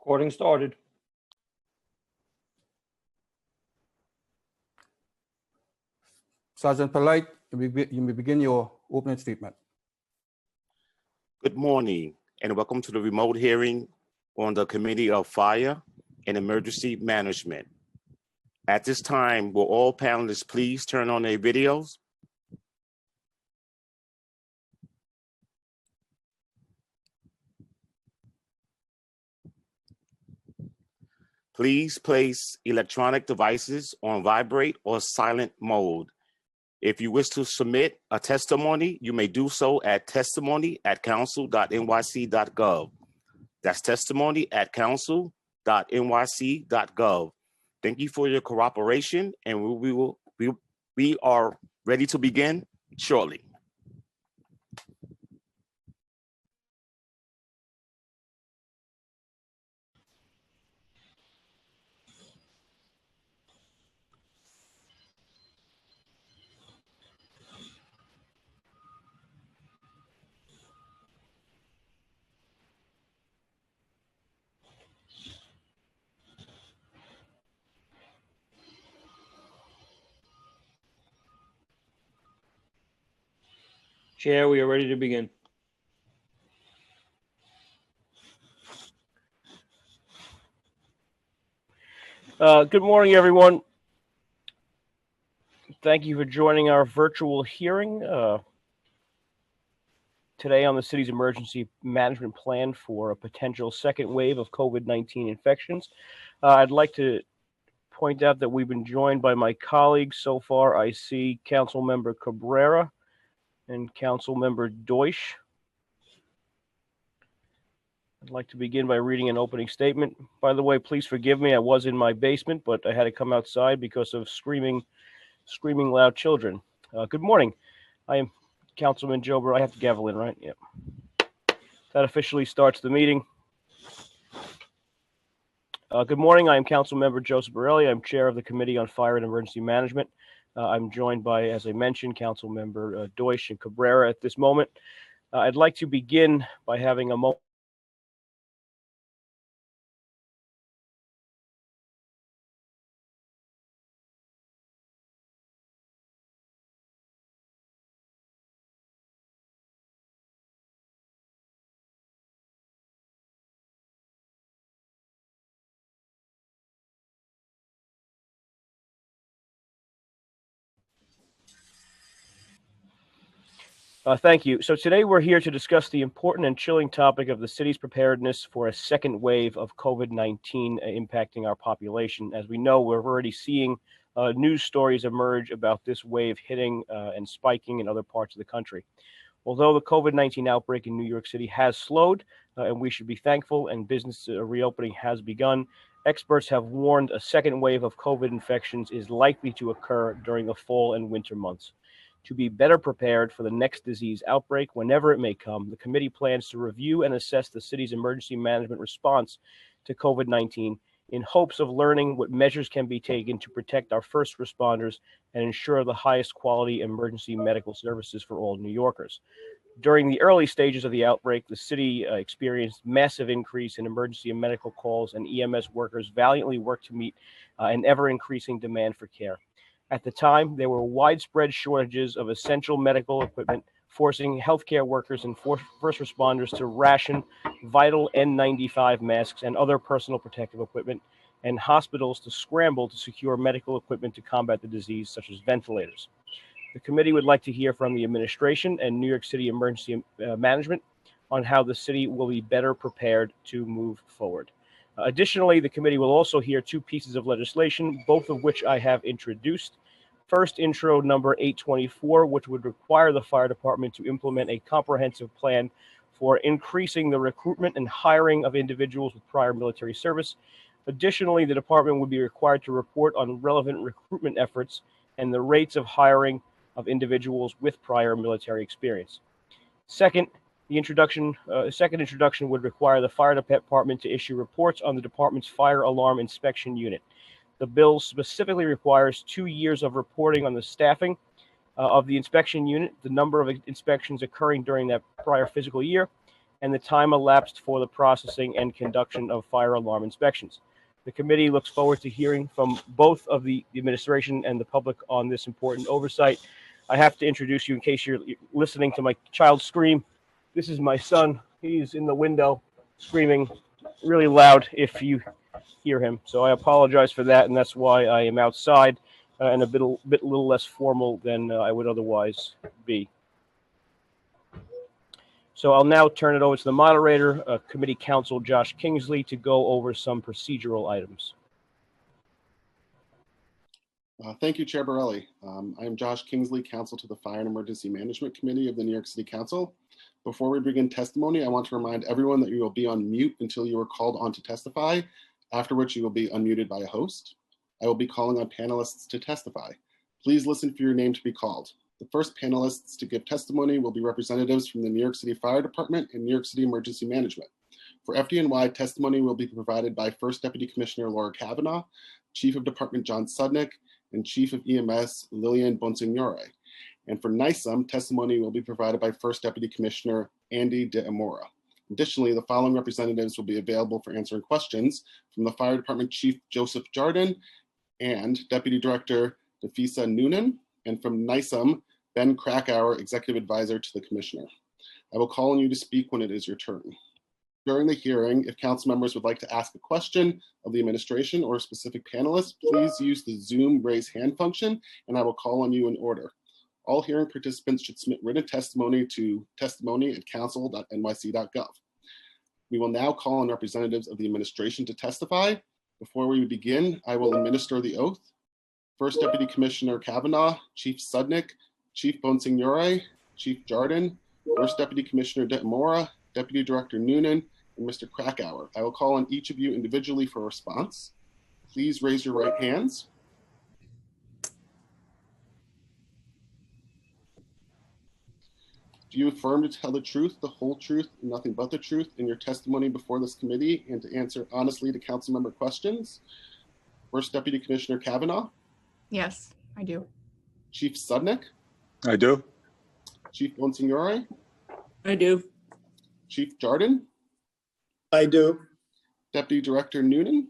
Recording started. Sergeant Polite, you may begin your opening statement. Good morning and welcome to the remote hearing on the Committee of Fire and Emergency Management. At this time, will all panelists please turn on their videos? Please place electronic devices on vibrate or silent mode. If you wish to submit a testimony, you may do so at testimony@council.nyc.gov. That's testimony@council.nyc.gov. Thank you for your cooperation, and we are ready to begin shortly. Chair, we are ready to begin. Good morning, everyone. Thank you for joining our virtual hearing today on the city's emergency management plan for a potential second wave of COVID-19 infections. I'd like to point out that we've been joined by my colleagues. So far, I see Councilmember Cabrera and Councilmember Deutsch. I'd like to begin by reading an opening statement. By the way, please forgive me. I was in my basement, but I had to come outside because of screaming loud children. Good morning. I am Councilman Joe Burrow. I have to gavel in, right? Yep. That officially starts the meeting. Good morning. I am Councilmember Joseph Borelli. I'm chair of the Committee on Fire and Emergency Management. I'm joined by, as I mentioned, Councilmember Deutsch and Cabrera at this moment. I'd like to begin by having a moment. Thank you. So today we're here to discuss the important and chilling topic of the city's preparedness for a second wave of COVID-19 impacting our population. As we know, we're already seeing news stories emerge about this wave hitting and spiking in other parts of the country. Although the COVID-19 outbreak in New York City has slowed, and we should be thankful, and business reopening has begun, experts have warned a second wave of COVID infections is likely to occur during the fall and winter months. To be better prepared for the next disease outbreak, whenever it may come, the committee plans to review and assess the city's emergency management response to COVID-19 in hopes of learning what measures can be taken to protect our first responders and ensure the highest quality emergency medical services for all New Yorkers. During the early stages of the outbreak, the city experienced massive increase in emergency and medical calls, and EMS workers valiantly worked to meet an ever-increasing demand for care. At the time, there were widespread shortages of essential medical equipment, forcing healthcare workers and first responders to ration vital N95 masks and other personal protective equipment, and hospitals to scramble to secure medical equipment to combat the disease, such as ventilators. The committee would like to hear from the administration and New York City Emergency Management on how the city will be better prepared to move forward. Additionally, the committee will also hear two pieces of legislation, both of which I have introduced. First, intro number 824, which would require the fire department to implement a comprehensive plan for increasing the recruitment and hiring of individuals with prior military service. Additionally, the department would be required to report on relevant recruitment efforts and the rates of hiring of individuals with prior military experience. Second, second introduction would require the fire department to issue reports on the department's fire alarm inspection unit. The bill specifically requires 2 years of reporting on the staffing of the inspection unit, the number of inspections occurring during that prior fiscal year, and the time elapsed for the processing and conduction of fire alarm inspections. The committee looks forward to hearing from both of the administration and the public on this important oversight. I have to introduce you in case you're listening to my child scream. This is my son. He's in the window screaming really loud if you hear him. So I apologize for that, and that's why I am outside and a little less formal than I would otherwise be. So I'll now turn it over to the moderator, Committee Counsel Josh Kingsley, to go over some procedural items. Thank you, Chair Borelli. I am Josh Kingsley, Counsel to the Fire and Emergency Management Committee of the New York City Council. Before we begin testimony, I want to remind everyone that you will be on mute until you are called on to testify, after which you will be unmuted by a host. I will be calling on panelists to testify. Please listen for your name to be called. The first panelists to give testimony will be representatives from the New York City Fire Department and New York City Emergency Management. For FDNY, testimony will be provided by First Deputy Commissioner Laura Kavanaugh, Chief of Department John Sudnick, and Chief of EMS Lillian Bonsignore. And for NISM, testimony will be provided by First Deputy Commissioner Andy De Amora. Additionally, the following representatives will be available for answering questions from the Fire Department Chief Joseph Jardin and Deputy Director Nafisa Noonan, and from NISM, Ben Krakauer, Executive Advisor to the Commissioner. I will call on you to speak when it is your turn. During the hearing, if council members would like to ask a question of the administration or a specific panelist, please use the Zoom raise hand function and I will call on you in order. All hearing participants should submit written testimony to testimony@council.nyc.gov. We will now call on representatives of the administration to testify. Before we begin, I will administer the oath. First Deputy Commissioner Kavanaugh, Chief Sudnick, Chief Bonsignore, Chief Jardin, First Deputy Commissioner De Amora, Deputy Director Noonan, and Mr. Krakauer. I will call on each of you individually for a response. Please raise your right hands. Do you affirm to tell the truth, the whole truth, and nothing but the truth in your testimony before this committee and to answer honestly to council member questions? First Deputy Commissioner Kavanaugh? Yes, I do. Chief Sudnick? I do. Chief Bonsignore? I do. Chief Jardin? I do. Deputy Director Noonan?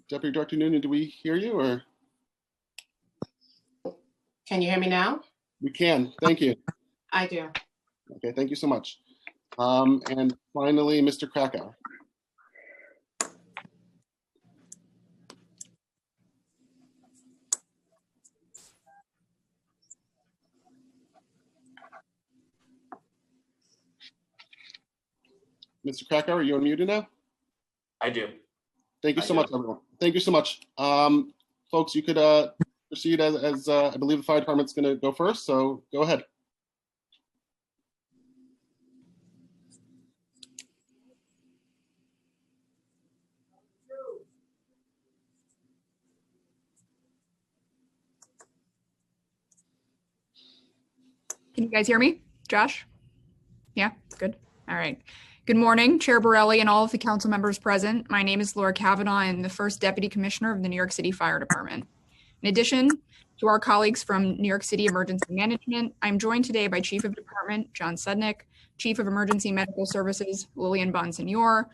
Deputy Director Noonan, do we hear you or? Can you hear me now? We can, thank you. I do. Okay, thank you so much. And finally, Mr. Krakauer. Mr. Krakauer, are you unmuted now? I do. Thank you so much, everyone. Thank you so much. Folks, you could proceed as I believe the fire department's going to go first, so go ahead. Can you guys hear me? Josh? Yeah, good. All right. Good morning, Chair Borelli and all of the council members present. My name is Laura Kavanaugh. I'm the first Deputy Commissioner of the New York City Fire Department. In addition to our colleagues from New York City Emergency Management, I'm joined today by Chief of Department John Sudnick, Chief of Emergency Medical Services Lillian Bonsignore,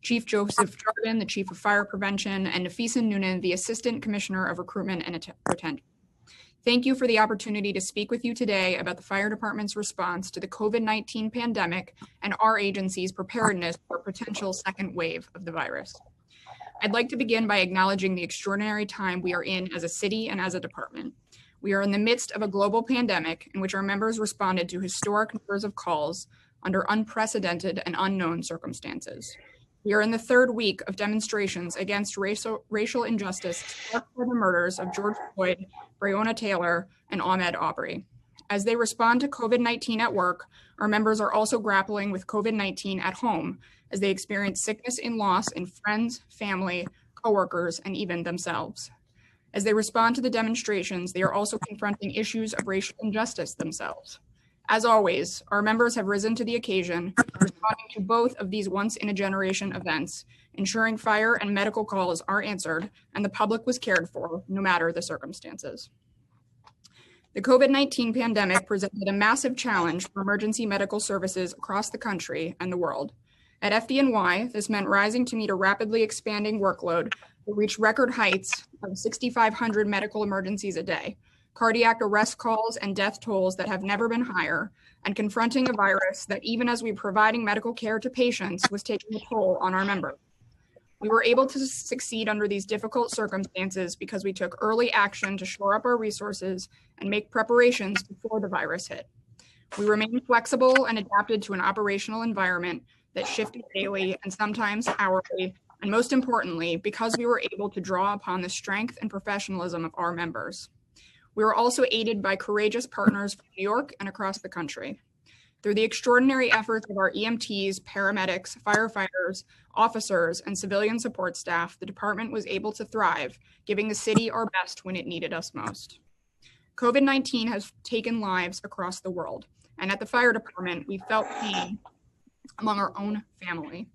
Chief Joseph Jardin, the Chief of Fire Prevention, and Nafisa Noonan, the Assistant Commissioner of Recruitment and Retention. Thank you for the opportunity to speak with you today about the fire department's response to the COVID-19 pandemic and our agency's preparedness for a potential second wave of the virus. I'd like to begin by acknowledging the extraordinary time we are in as a city and as a department. We are in the midst of a global pandemic in which our members responded to historic numbers of calls under unprecedented and unknown circumstances. We are in the third week of demonstrations against racial injustice sparked by the murders of George Floyd, Breonna Taylor, and Ahmaud Arbery. As they respond to COVID-19 at work, our members are also grappling with COVID-19 at home as they experience sickness and loss in friends, family, coworkers, and even themselves. As they respond to the demonstrations, they are also confronting issues of racial injustice themselves. As always, our members have risen to the occasion, responding to both of these once-in-a-generation events, ensuring fire and medical calls are answered and the public was cared for, no matter the circumstances. The COVID-19 pandemic presented a massive challenge for emergency medical services across the country and the world. At FDNY, this meant rising to meet a rapidly expanding workload that reached record heights of 6,500 medical emergencies a day, cardiac arrest calls and death tolls that have never been higher, and confronting a virus that, even as we were providing medical care to patients, was taking a toll on our members. We were able to succeed under these difficult circumstances because we took early action to shore up our resources and make preparations before the virus hit. We remained flexible and adapted to an operational environment that shifted daily and sometimes hourly, and most importantly, because we were able to draw upon the strength and professionalism of our members. We were also aided by courageous partners from New York and across the country. Through the extraordinary efforts of our EMTs, paramedics, firefighters, officers, and civilian support staff, the department was able to thrive, giving the city our best when it needed us most. COVID-19 has taken lives across the world, and at the fire department, we felt pain among our own family.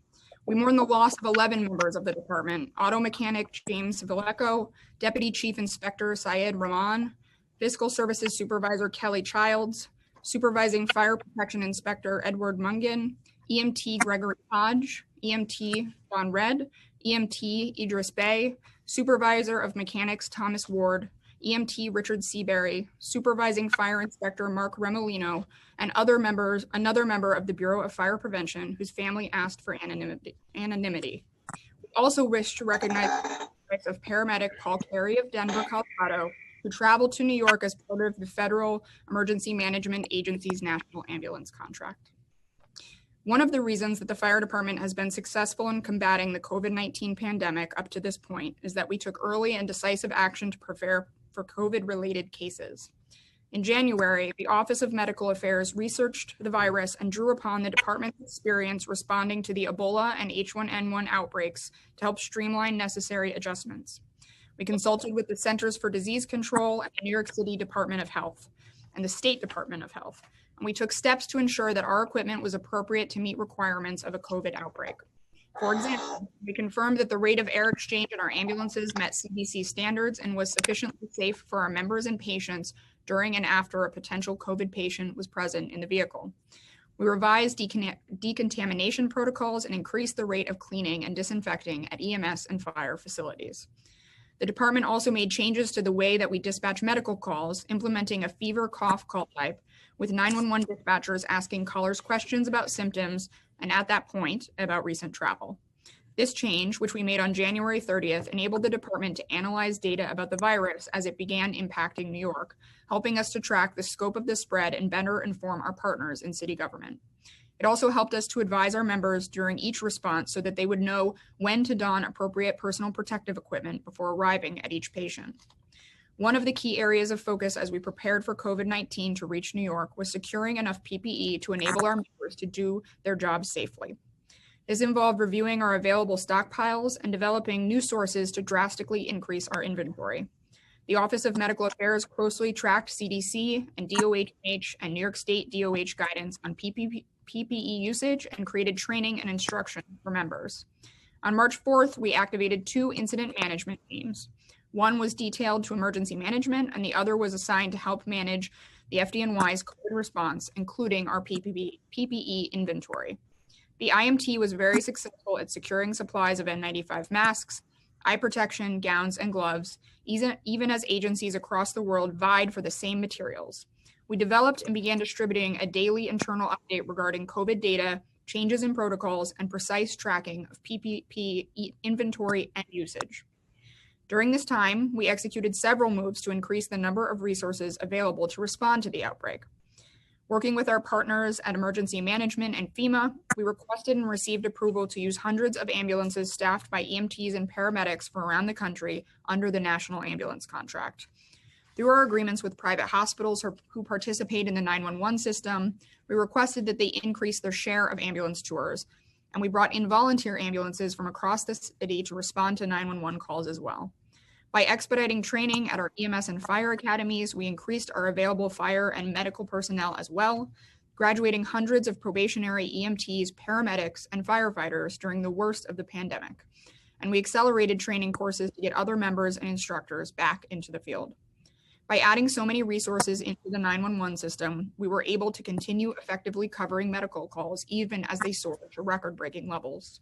We mourn the loss of 11 members of the department: auto mechanic James Villeco, Deputy Chief Inspector Syed Rahman, Fiscal Services Supervisor Kelly Childs, Supervising Fire Protection Inspector Edward Mungin, EMT Gregory Hodge, EMT John Red, EMT Idris Bey, Supervisor of Mechanics Thomas Ward, EMT Richard Seabury, Supervising Fire Inspector Mark Remolino, and another member of the Bureau of Fire Prevention whose family asked for anonymity. We also wish to recognize the efforts of paramedic Paul Carey of Denver, Colorado, who traveled to New York as part of the Federal Emergency Management Agency's National Ambulance Contract. One of the reasons that the fire department has been successful in combating the COVID-19 pandemic up to this point is that we took early and decisive action to prepare for COVID-related cases. In January, the Office of Medical Affairs researched the virus and drew upon the department's experience responding to the Ebola and H1N1 outbreaks to help streamline necessary adjustments. We consulted with the Centers for Disease Control and the New York City Department of Health and the State Department of Health, and we took steps to ensure that our equipment was appropriate to meet requirements of a COVID outbreak. For example, we confirmed that the rate of air exchange in our ambulances met CDC standards and was sufficiently safe for our members and patients during and after a potential COVID patient was present in the vehicle. We revised decontamination protocols and increased the rate of cleaning and disinfecting at EMS and fire facilities. The department also made changes to the way that we dispatch medical calls, implementing a fever cough call type, with 911 dispatchers asking callers questions about symptoms and at that point about recent travel. This change, which we made on January 30th, enabled the department to analyze data about the virus as it began impacting New York, helping us to track the scope of the spread and better inform our partners in city government. It also helped us to advise our members during each response so that they would know when to don appropriate personal protective equipment before arriving at each patient. One of the key areas of focus as we prepared for COVID-19 to reach New York was securing enough PPE to enable our members to do their jobs safely. This involved reviewing our available stockpiles and developing new sources to drastically increase our inventory. The Office of Medical Affairs closely tracked CDC and DOH and New York State DOH guidance on PPE usage and created training and instruction for members. On March 4th, we activated 2 incident management teams. One was detailed to emergency management, and the other was assigned to help manage the FDNY's COVID response, including our PPE inventory. The IMT was very successful at securing supplies of N95 masks, eye protection, gowns, and gloves, even as agencies across the world vied for the same materials. We developed and began distributing a daily internal update regarding COVID data, changes in protocols, and precise tracking of PPE inventory and usage. During this time, we executed several moves to increase the number of resources available to respond to the outbreak. Working with our partners at Emergency Management and FEMA, we requested and received approval to use hundreds of ambulances staffed by EMTs and paramedics from around the country under the National Ambulance Contract. Through our agreements with private hospitals who participate in the 911 system, we requested that they increase their share of ambulance tours, and we brought in volunteer ambulances from across the city to respond to 911 calls as well. By expediting training at our EMS and fire academies, we increased our available fire and medical personnel as well, graduating hundreds of probationary EMTs, paramedics, and firefighters during the worst of the pandemic. And we accelerated training courses to get other members and instructors back into the field. By adding so many resources into the 911 system, we were able to continue effectively covering medical calls even as they soared to record-breaking levels.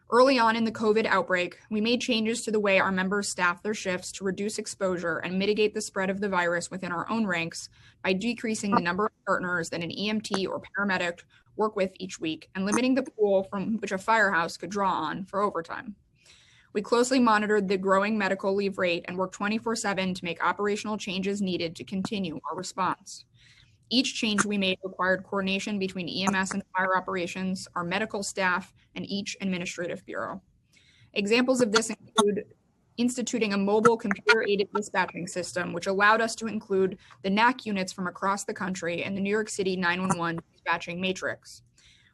Early on in the COVID outbreak, we made changes to the way our members staff their shifts to reduce exposure and mitigate the spread of the virus within our own ranks by decreasing the number of partners that an EMT or paramedic work with each week and limiting the pool from which a firehouse could draw on for overtime. We closely monitored the growing medical leave rate and worked 24/7 to make operational changes needed to continue our response. Each change we made required coordination between EMS and fire operations, our medical staff, and each administrative bureau. Examples of this include instituting a mobile computer-aided dispatching system, which allowed us to include the NAC units from across the country in the New York City 911 dispatching matrix.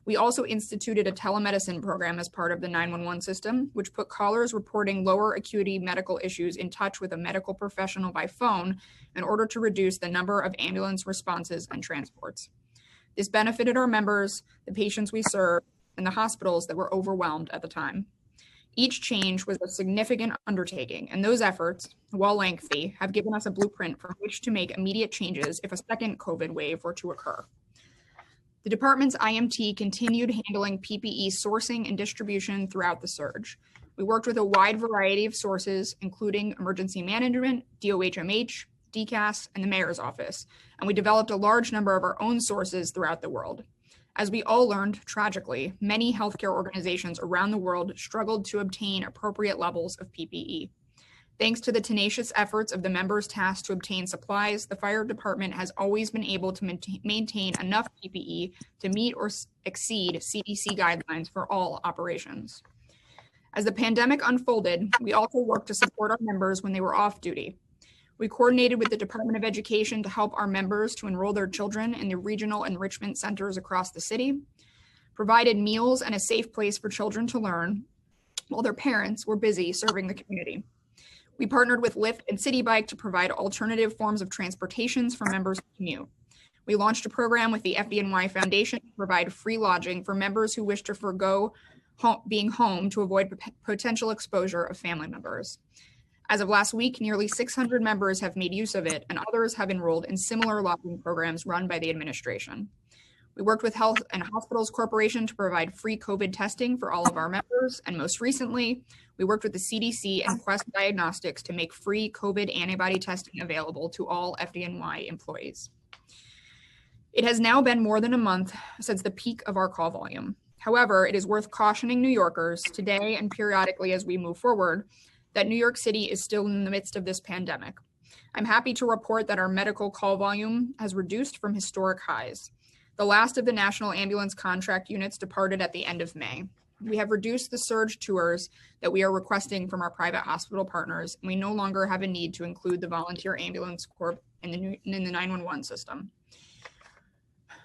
We also instituted a telemedicine program as part of the 911 system, which put callers reporting lower acuity medical issues in touch with a medical professional by phone in order to reduce the number of ambulance responses and transports. This benefited our members, the patients we serve, and the hospitals that were overwhelmed at the time. Each change was a significant undertaking, and those efforts, while lengthy, have given us a blueprint from which to make immediate changes if a second COVID wave were to occur. The department's IMT continued handling PPE sourcing and distribution throughout the surge. We worked with a wide variety of sources, including emergency management, DOHMH, DCAS, and the mayor's office, and we developed a large number of our own sources throughout the world. As we all learned, tragically, many healthcare organizations around the world struggled to obtain appropriate levels of PPE. Thanks to the tenacious efforts of the members tasked to obtain supplies, the fire department has always been able to maintain enough PPE to meet or exceed CDC guidelines for all operations. As the pandemic unfolded, we also worked to support our members when they were off duty. We coordinated with the Department of Education to help our members to enroll their children in the regional enrichment centers across the city, provided meals and a safe place for children to learn, while their parents were busy serving the community. We partnered with Lyft and City Bike to provide alternative forms of transportations for members to commute. We launched a program with the FDNY Foundation to provide free lodging for members who wish to forego being home to avoid potential exposure of family members. As of last week, nearly 600 members have made use of it, and others have enrolled in similar lodging programs run by the administration. We worked with Health and Hospitals Corporation to provide free COVID testing for all of our members, and most recently, we worked with the CDC and Quest Diagnostics to make free COVID antibody testing available to all FDNY employees. It has now been more than a month since the peak of our call volume. However, it is worth cautioning New Yorkers today and periodically as we move forward that New York City is still in the midst of this pandemic. I'm happy to report that our medical call volume has reduced from historic highs. The last of the National Ambulance Contract units departed at the end of May. We have reduced the surge tours that we are requesting from our private hospital partners, and we no longer have a need to include the Volunteer Ambulance Corps in the 911 system.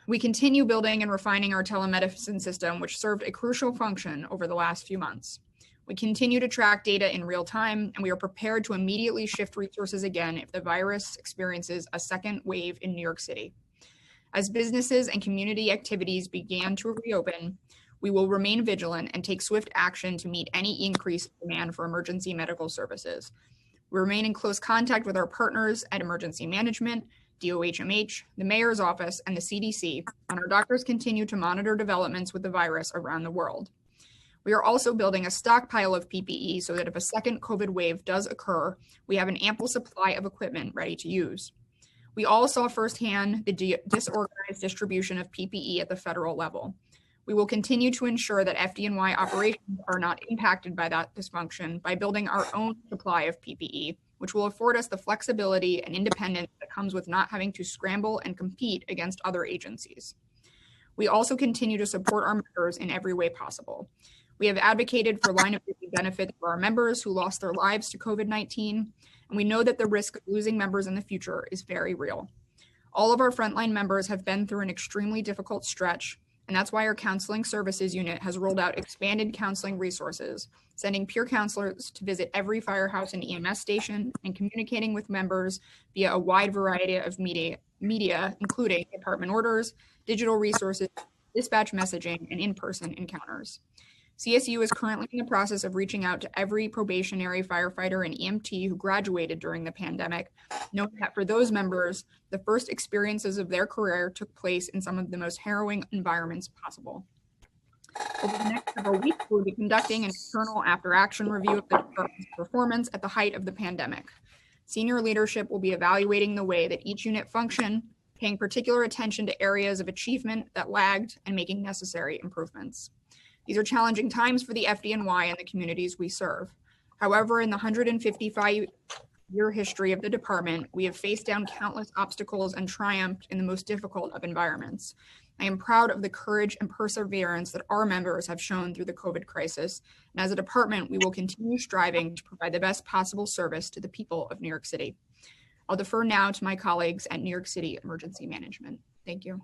We continue building and refining our telemedicine system, which served a crucial function over the last few months. We continue to track data in real time, and we are prepared to immediately shift resources again if the virus experiences a second wave in New York City. As businesses and community activities began to reopen, we will remain vigilant and take swift action to meet any increased demand for emergency medical services. We remain in close contact with our partners at Emergency Management, DOHMH, the Mayor's Office, and the CDC, and our doctors continue to monitor developments with the virus around the world. We are also building a stockpile of PPE so that if a second COVID wave does occur, we have an ample supply of equipment ready to use. We all saw firsthand the disorganized distribution of PPE at the federal level. We will continue to ensure that FDNY operations are not impacted by that dysfunction by building our own supply of PPE, which will afford us the flexibility and independence that comes with not having to scramble and compete against other agencies. We also continue to support our members in every way possible. We have advocated for line of duty benefits for our members who lost their lives to COVID-19, and we know that the risk of losing members in the future is very real. All of our frontline members have been through an extremely difficult stretch, and that's why our Counseling Services Unit has rolled out expanded counseling resources, sending peer counselors to visit every firehouse and EMS station and communicating with members via a wide variety of media including department orders, digital resources, dispatch messaging, and in-person encounters. CSU is currently in the process of reaching out to every probationary firefighter and EMT who graduated during the pandemic, knowing that for those members, the first experiences of their career took place in some of the most harrowing environments possible. Over the next several weeks, we'll be conducting an internal after-action review of the department's performance at the height of the pandemic. Senior leadership will be evaluating the way that each unit functioned, paying particular attention to areas of achievement that lagged, and making necessary improvements. These are challenging times for the FDNY and the communities we serve. However, in the 155-year history of the department, we have faced down countless obstacles and triumphed in the most difficult of environments. I am proud of the courage and perseverance that our members have shown through the COVID crisis. And as a department, we will continue striving to provide the best possible service to the people of New York City. I'll defer now to my colleagues at New York City Emergency Management. Thank you.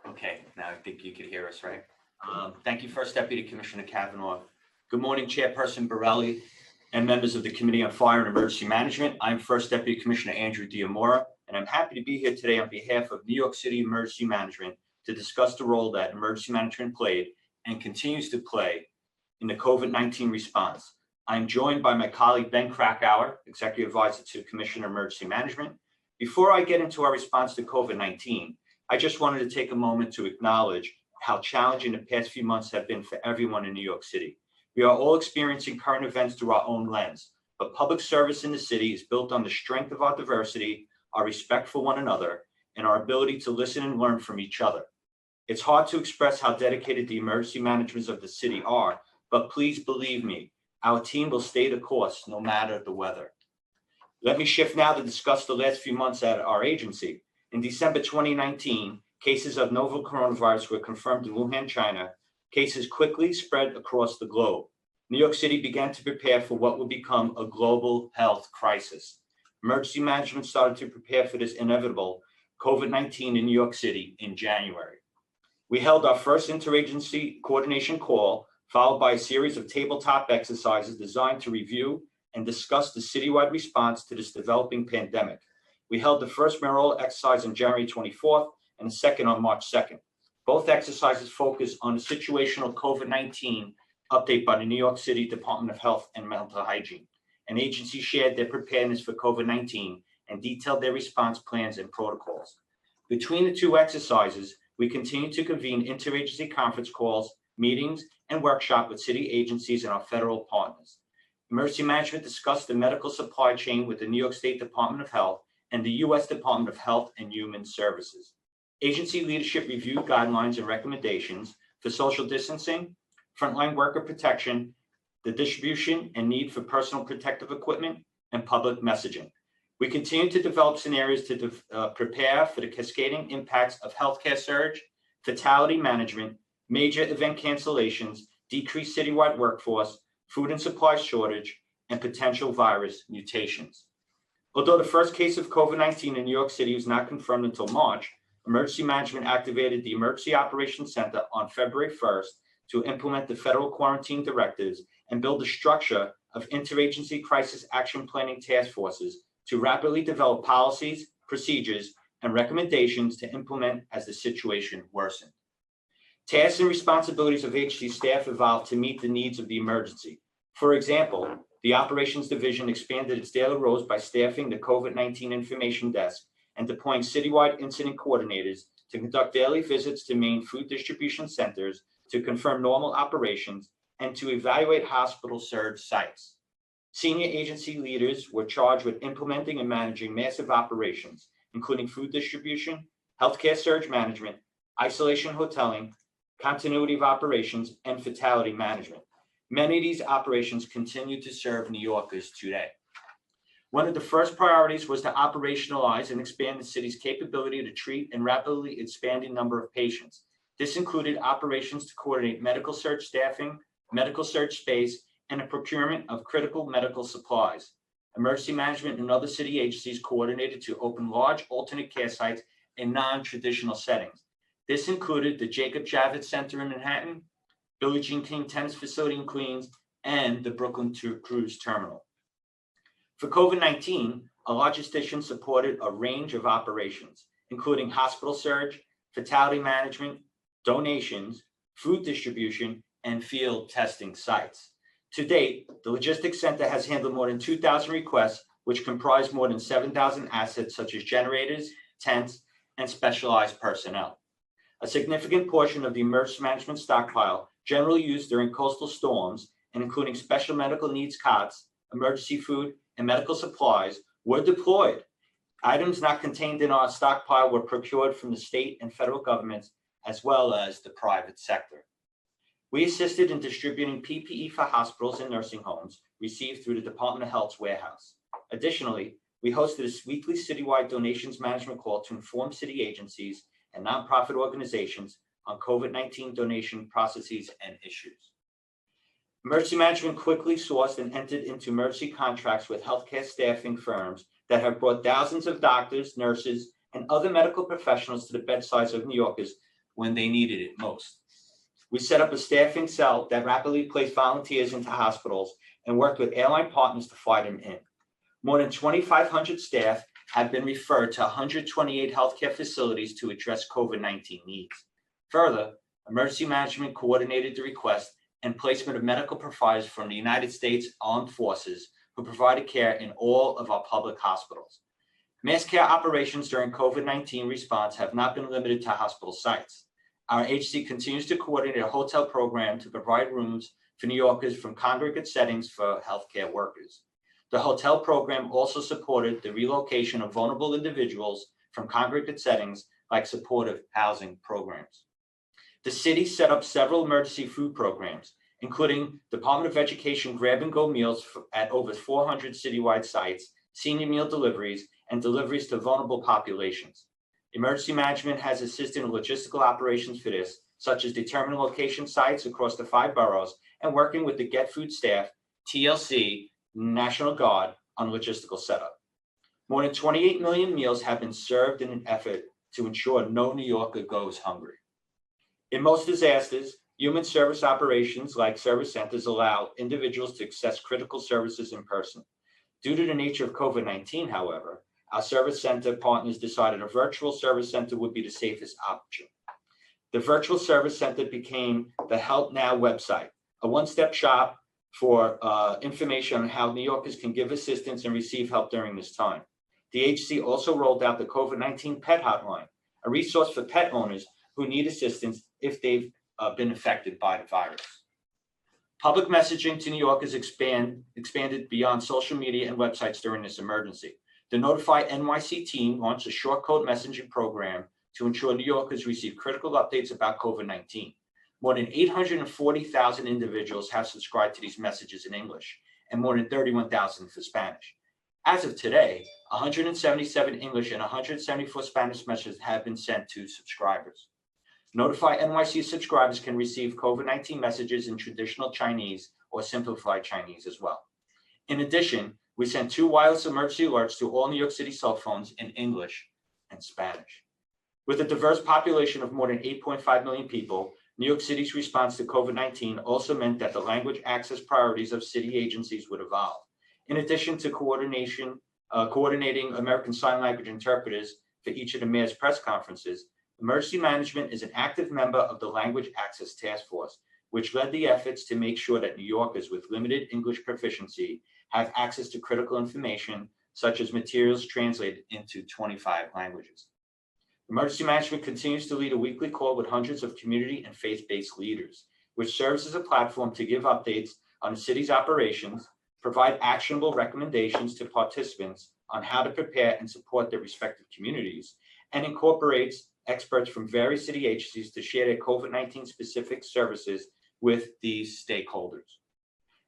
Okay, now I think you could hear us, right? Thank you, First Deputy Commissioner Kavanaugh. Good morning, Chairperson Borelli and members of the Committee on Fire and Emergency Management. I'm First Deputy Commissioner Andrew Diamora, and I'm happy to be here today on behalf of New York City Emergency Management to discuss the role that emergency management played and continues to play in the COVID-19 response. I'm joined by my colleague, Ben Krakauer, Executive Advisor to Commissioner of Emergency Management. Before I get into our response to COVID-19, I just wanted to take a moment to acknowledge how challenging the past few months have been for everyone in New York City. We are all experiencing current events through our own lens, but public service in the city is built on the strength of our diversity, our respect for one another, and our ability to listen and learn from each other. It's hard to express how dedicated the emergency managements of the city are, but please believe me, our team will stay the course no matter the weather. Let me shift now to discuss the last few months at our agency. In December 2019, cases of novel coronavirus were confirmed in Wuhan, China. Cases quickly spread across the globe. New York City began to prepare for what would become a global health crisis. Emergency management started to prepare for this inevitable COVID-19 in New York City in January. We held our first interagency coordination call, followed by a series of tabletop exercises designed to review and discuss the citywide response to this developing pandemic. We held the first mayoral exercise on January 24th and the second on March 2nd. Both exercises focus on the situational COVID-19 update by the New York City Department of Health and Mental Hygiene. An agency shared their preparedness for COVID-19 and detailed their response plans and protocols. Between the two exercises, we continue to convene interagency conference calls, meetings, and workshop with city agencies and our federal partners. Emergency management discussed the medical supply chain with the New York State Department of Health and the U.S. Department of Health and Human Services. Agency leadership reviewed guidelines and recommendations for social distancing, frontline worker protection, the distribution and need for personal protective equipment, and public messaging. We continue to develop scenarios to prepare for the cascading impacts of healthcare surge, fatality management, major event cancellations, decreased citywide workforce, food and supply shortage, and potential virus mutations. Although the first case of COVID-19 in New York City was not confirmed until March, emergency management activated the Emergency Operations Center on February 1st to implement the federal quarantine directives and build a structure of interagency crisis action planning task forces to rapidly develop policies, procedures, and recommendations to implement as the situation worsened. Tasks and responsibilities of agency staff evolved to meet the needs of the emergency. For example, the Operations Division expanded its daily roles by staffing the COVID-19 information desk and deploying citywide incident coordinators to conduct daily visits to main food distribution centers to confirm normal operations and to evaluate hospital surge sites. Senior agency leaders were charged with implementing and managing massive operations, including food distribution, healthcare surge management, isolation hoteling, continuity of operations, and fatality management. Many of these operations continue to serve New Yorkers today. One of the first priorities was to operationalize and expand the city's capability to treat a rapidly expanding number of patients. This included operations to coordinate medical surge staffing, medical surge space, and the procurement of critical medical supplies. Emergency management and other city agencies coordinated to open large alternate care sites in non-traditional settings. This included the Jacob Javits Center in Manhattan, Billie Jean King Tennis Facility in Queens, and the Brooklyn Cruise Terminal. For COVID-19, our logisticians supported a range of operations, including hospital surge, fatality management, donations, food distribution, and field testing sites. To date, the Logistics Center has handled more than 2,000 requests, which comprise more than 7,000 assets such as generators, tents, and specialized personnel. A significant portion of the emergency management stockpile, generally used during coastal storms, and including special medical needs cots, emergency food, and medical supplies, were deployed. Items not contained in our stockpile were procured from the state and federal governments, as well as the private sector. We assisted in distributing PPE for hospitals and nursing homes received through the Department of Health's warehouse. Additionally, we hosted a weekly citywide donations management call to inform city agencies and nonprofit organizations on COVID-19 donation processes and issues. Emergency management quickly sourced and entered into emergency contracts with healthcare staffing firms that have brought thousands of doctors, nurses, and other medical professionals to the bedsides of New Yorkers when they needed it most. We set up a staffing cell that rapidly placed volunteers into hospitals and worked with airline partners to fly them in. More than 2,500 staff have been referred to 128 healthcare facilities to address COVID-19 needs. Further, emergency management coordinated the request and placement of medical providers from the United States Armed Forces who provided care in all of our public hospitals. Mass care operations during COVID-19 response have not been limited to hospital sites. Our agency continues to coordinate a hotel program to provide rooms for New Yorkers from congregate settings for healthcare workers. The hotel program also supported the relocation of vulnerable individuals from congregate settings like supportive housing programs. The city set up several emergency food programs, including Department of Education grab-and-go meals at over 400 citywide sites, senior meal deliveries, and deliveries to vulnerable populations. Emergency management has assisted in logistical operations for this, such as determining location sites across the 5 boroughs and working with the Get Food staff, TLC, National Guard on logistical setup. More than 28 million meals have been served in an effort to ensure no New Yorker goes hungry. In most disasters, human service operations like service centers allow individuals to access critical services in person. Due to the nature of COVID-19, however, our service center partners decided a virtual service center would be the safest option. The virtual service center became the Help Now website, a one-step shop for information on how New Yorkers can give assistance and receive help during this time. The agency also rolled out the COVID-19 Pet Hotline, a resource for pet owners who need assistance if they've been affected by the virus. Public messaging to New Yorkers expanded beyond social media and websites during this emergency. The Notify NYC team launched a short code messaging program to ensure New Yorkers receive critical updates about COVID-19. More than 840,000 individuals have subscribed to these messages in English, and more than 31,000 for Spanish. As of today, 177 English and 174 Spanish messages have been sent to subscribers. Notify NYC subscribers can receive COVID-19 messages in traditional Chinese or simplified Chinese as well. In addition, we sent 2 wireless emergency alerts to all New York City cell phones in English and Spanish. With a diverse population of more than 8.5 million people, New York City's response to COVID-19 also meant that the language access priorities of city agencies would evolve. In addition to coordinating American Sign Language interpreters for each of the mayor's press conferences, emergency management is an active member of the Language Access Task Force, which led the efforts to make sure that New Yorkers with limited English proficiency have access to critical information, such as materials translated into 25 languages. Emergency management continues to lead a weekly call with hundreds of community and faith-based leaders, which serves as a platform to give updates on the city's operations, provide actionable recommendations to participants on how to prepare and support their respective communities, and incorporates experts from various city agencies to share their COVID-19 specific services with these stakeholders.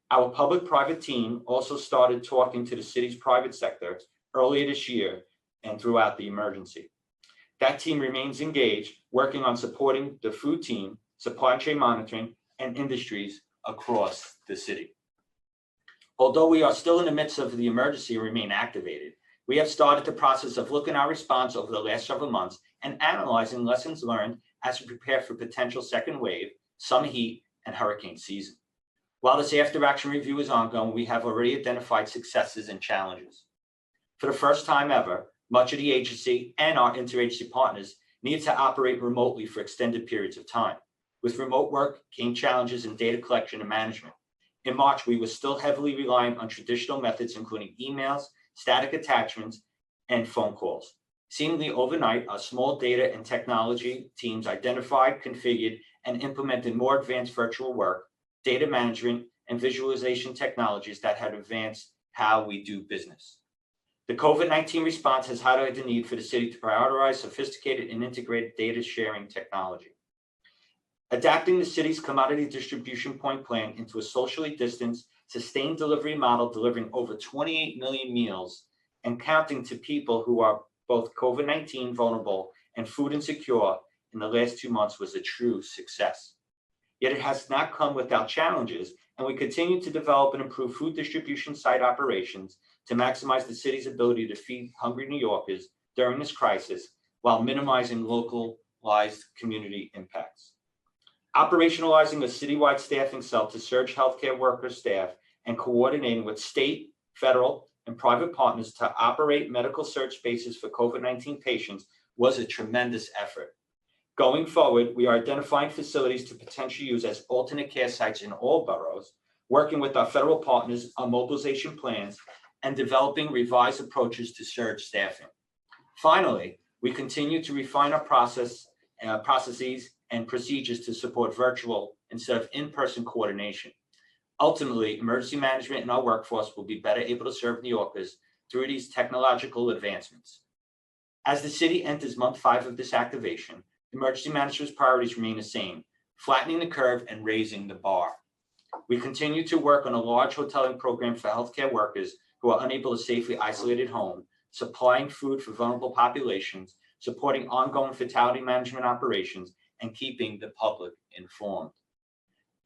Our public-private team also started talking to the city's private sector earlier this year and throughout the emergency. That team remains engaged, working on supporting the food team, supply chain monitoring, and industries across the city. Although we are still in the midst of the emergency and remain activated, we have started the process of looking at our response over the last several months and analyzing lessons learned as we prepare for potential second wave, summer heat, and hurricane season. While this after-action review is ongoing, we have already identified successes and challenges. For the first time ever, much of the agency and our interagency partners need to operate remotely for extended periods of time. With remote work came challenges in data collection and management. In March, we were still heavily reliant on traditional methods, including emails, static attachments, and phone calls. Seemingly overnight, our small data and technology teams identified, configured, and implemented more advanced virtual work, data management, and visualization technologies that had advanced how we do business. The COVID-19 response has highlighted the need for the city to prioritize sophisticated and integrated data sharing technology. Adapting the city's commodity distribution point plan into a socially distanced, sustained delivery model, delivering over 28 million meals and counting to people who are both COVID-19 vulnerable and food insecure in the last 2 months was a true success. Yet it has not come without challenges, and we continue to develop and improve food distribution site operations to maximize the city's ability to feed hungry New Yorkers during this crisis while minimizing localized community impacts. Operationalizing a citywide staffing cell to surge healthcare worker staff and coordinating with state, federal, and private partners to operate medical surge spaces for COVID-19 patients was a tremendous effort. Going forward, we are identifying facilities to potentially use as alternate care sites in all boroughs, working with our federal partners on mobilization plans, and developing revised approaches to surge staffing. Finally, we continue to refine our processes and procedures to support virtual instead of in-person coordination. Ultimately, emergency management and our workforce will be better able to serve New Yorkers through these technological advancements. As the city enters month 5 of this activation, emergency management's priorities remain the same: flattening the curve and raising the bar. We continue to work on a large hoteling program for healthcare workers who are unable to safely isolate at home, supplying food for vulnerable populations, supporting ongoing fatality management operations, and keeping the public informed.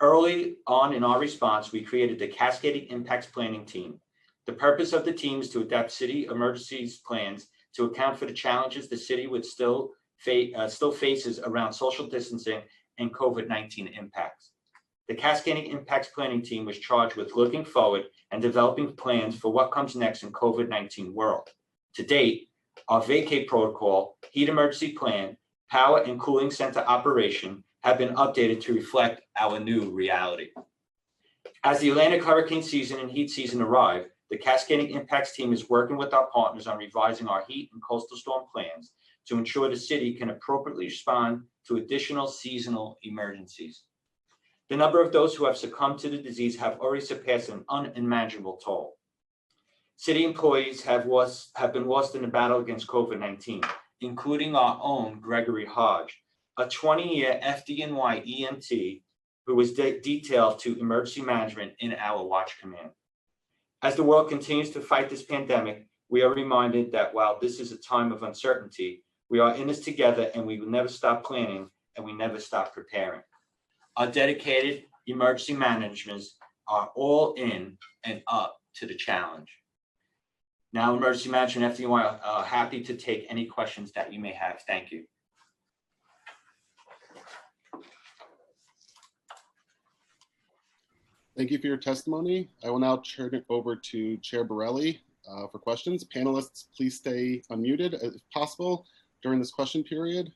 Early on in our response, we created the Cascading Impacts Planning Team. The purpose of the team is to adapt city emergencies plans to account for the challenges the city would still faces around social distancing and COVID-19 impacts. The Cascading Impacts Planning Team was charged with looking forward and developing plans for what comes next in COVID-19 world. To date, our vacate protocol, heat emergency plan, power and cooling center operation have been updated to reflect our new reality. As the Atlantic hurricane season and heat season arrive, the Cascading Impacts team is working with our partners on revising our heat and coastal storm plans to ensure the city can appropriately respond to additional seasonal emergencies. The number of those who have succumbed to the disease have already surpassed an unimaginable toll. City employees have been lost in the battle against COVID-19, including our own Gregory Hodge, a 20-year FDNY EMT who was detailed to emergency management in our watch command. As the world continues to fight this pandemic, we are reminded that while this is a time of uncertainty, we are in this together and we will never stop planning and we never stop preparing. Our dedicated emergency managements are all in and up to the challenge. Now, emergency management FDNY are happy to take any questions that you may have. Thank you. Thank you for your testimony. I will now turn it over to Chair Borelli for questions. Panelists, please stay unmuted if possible during this question period.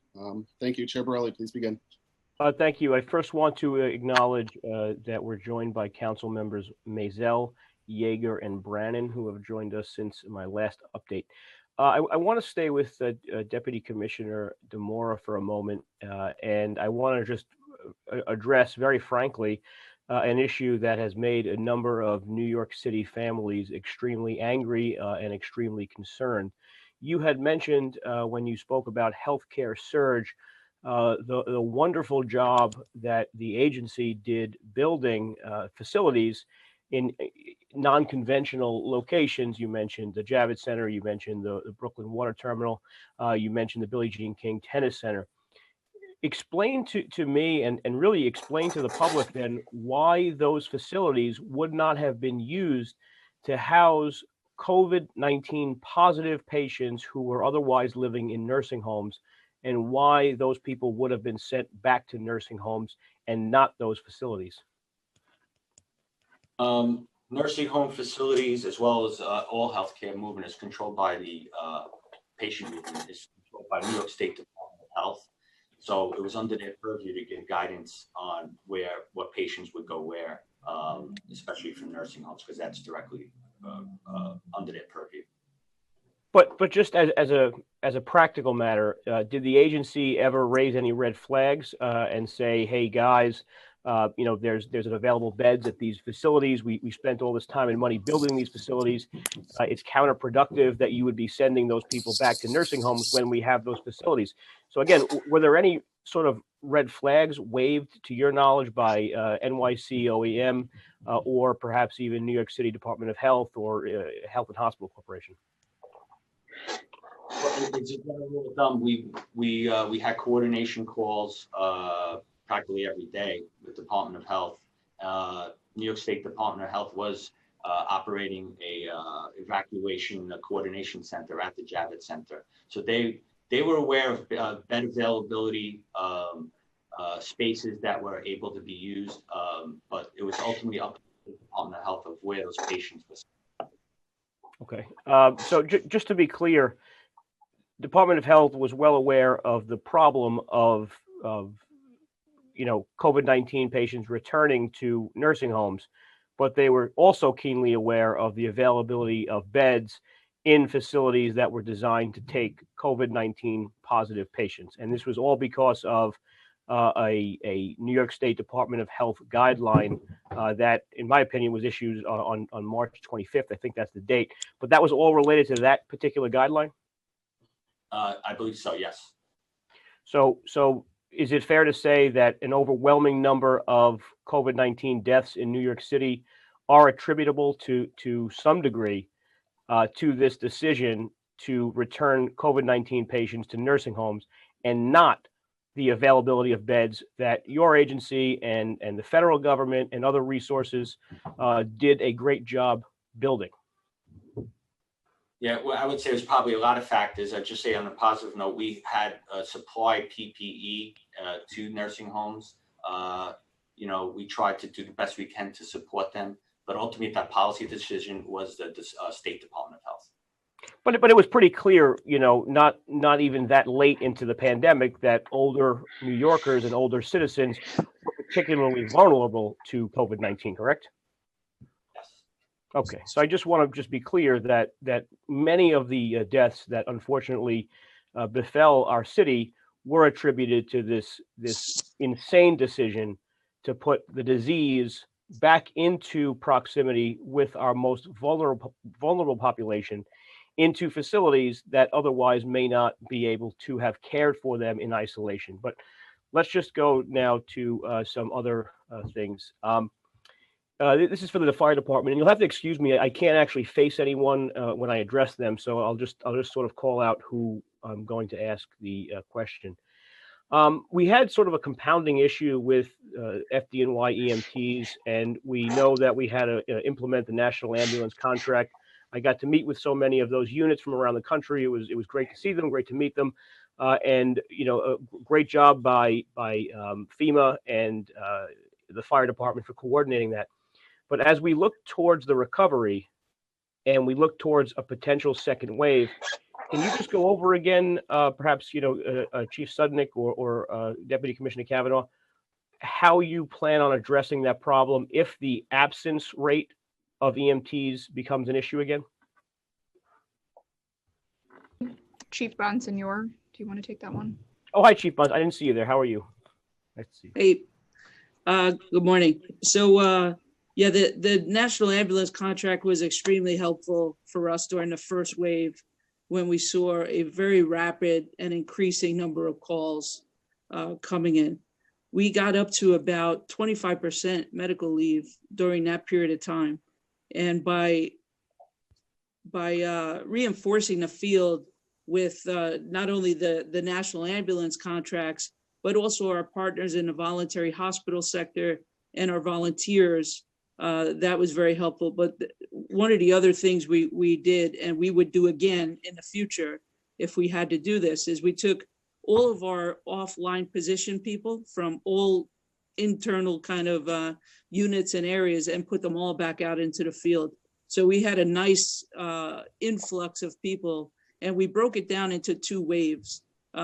Thank you. Chair Borelli, please begin. Thank you. I first want to acknowledge that we're joined by council members Maisel, Yeager, and Brannon, who have joined us since my last update. I want to stay with Deputy Commissioner DeMora for a moment, and I want to just address very frankly an issue that has made a number of New York City families extremely angry and extremely concerned. you had mentioned when you spoke about healthcare surge, the wonderful job that the agency did building facilities in non-conventional locations. You mentioned the Javits Center, you mentioned the Brooklyn Water Terminal, you mentioned the Billie Jean King Tennis Center. Explain to me and really explain to the public then why those facilities would not have been used to house COVID-19 positive patients who were otherwise living in nursing homes, and why those people would have been sent back to nursing homes and not those facilities. Nursing home facilities, as well as all healthcare movement, is controlled by the patient movement, is controlled by New York State Department of Health. So it was under their purview to give guidance on what patients would go where, especially from nursing homes, because that's directly under their purview. But just as a practical matter, did the agency ever raise any red flags and say, "Hey guys, there's available beds at these facilities. We spent all this time and money building these facilities. It's counterproductive that you would be sending those people back to nursing homes when we have those facilities." So again, were there any sort of red flags waved to your knowledge by NYC OEM or perhaps even New York City Department of Health or Health and Hospital Corporation? Well, it's a general rule of thumb. We had coordination calls practically every day with the Department of Health. New York State Department of Health was operating a evacuation coordination center at the Javits Center. So they were aware of bed availability, spaces that were able to be used, but it was ultimately up to the Department of Health of where those patients were. Okay, so just to be clear, Department of Health was well aware of the problem of COVID-19 patients returning to nursing homes, but they were also keenly aware of the availability of beds in facilities that were designed to take COVID-19 positive patients. And this was all because of a New York State Department of Health guideline that, in my opinion, was issued on March 25th. I think that's the date. But that was all related to that particular guideline? I believe so, yes. So is it fair to say that an overwhelming number of COVID-19 deaths in New York City are attributable to some degree to this decision to return COVID-19 patients to nursing homes, and not the availability of beds that your agency and the federal government and other resources did a great job building? Yeah, well, I would say there's probably a lot of factors. I'd just say on a positive note, we had supplied PPE to nursing homes. We tried to do the best we can to support them, but ultimately that policy decision was the State Department of Health. But it was pretty clear, not even that late into the pandemic, that older New Yorkers and older citizens were particularly vulnerable to COVID-19, correct? Yes. Okay, so I just want to be clear that many of the deaths that unfortunately befell our city were attributed to this insane decision to put the disease back into proximity with our most vulnerable population, into facilities that otherwise may not be able to have cared for them in isolation. But let's just go now to some other things. This is for the fire department, and you'll have to excuse me. I can't actually face anyone when I address them, so I'll just sort of call out who I'm going to ask the question. We had sort of a compounding issue with FDNY EMTs, and we know that we had to implement the National Ambulance Contract. I got to meet with so many of those units from around the country. It was great to see them, great to meet them, and a great job by FEMA and the fire department for coordinating that. But as we look towards the recovery and we look towards a potential second wave, can you just go over again, perhaps Chief Sudnick or Deputy Commissioner Kavanaugh, how you plan on addressing that problem if the absence rate of EMTs becomes an issue again? Chief Bonsignor, do you want to take that one? Oh, hi, Chief Bons. I didn't see you there. How are you? Nice to see you. Hey, good morning. So, the National Ambulance Contract was extremely helpful for us during the first wave. when we saw a very rapid and increasing number of calls coming in. We got up to about 25% medical leave during that period of time. And by reinforcing the field with not only the national ambulance contracts, but also our partners in the voluntary hospital sector and our volunteers, that was very helpful. But one of the other things we did, and we would do again in the future if we had to do this, is we took all of our offline position people from all internal kind of units and areas and put them all back out into the field. So we had a nice influx of people, and we broke it down into 2 waves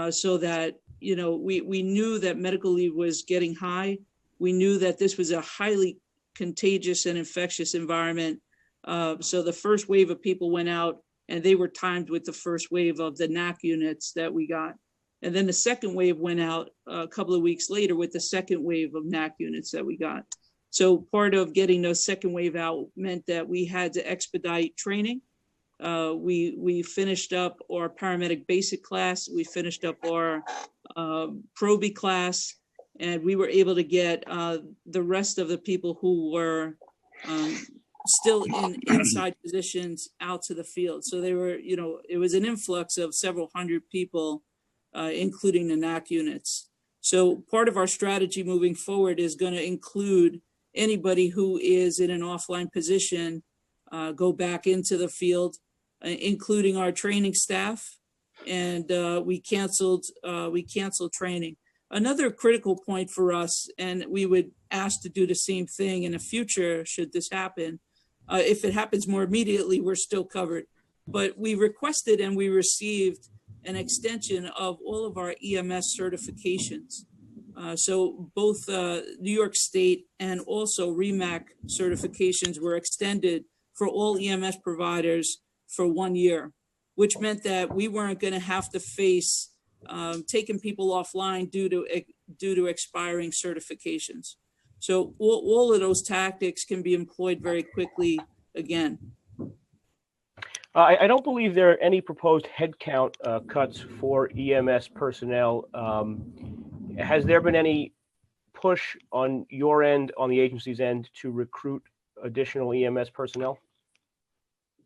so that, you know, we knew that medical leave was getting high. We knew that this was a highly contagious and infectious environment. So the first wave of people went out, and they were timed with the first wave of the NAC units that we got. And then the second wave went out a couple of weeks later with the second wave of NAC units that we got. So part of getting the second wave out meant that we had to expedite training. We finished up our paramedic basic class. We finished up our Proby class, and we were able to get the rest of the people who were still in inside positions out to the field. So they were, you know, it was an influx of several hundred people, including the NAC units. So part of our strategy moving forward is going to include anybody who is in an offline position, go back into the field, including our training staff. And we canceled training. Another critical point for us, and we would ask to do the same thing in the future should this happen. If it happens more immediately, we're still covered. But we requested and we received an extension of all of our EMS certifications. So both New York State and also REMAC certifications were extended for all EMS providers for 1 year, which meant that we weren't going to have to face taking people offline due to expiring certifications. So all of those tactics can be employed very quickly again. I don't believe there are any proposed headcount cuts for EMS personnel. Has there been any push on your end, on the agency's end, to recruit additional EMS personnel?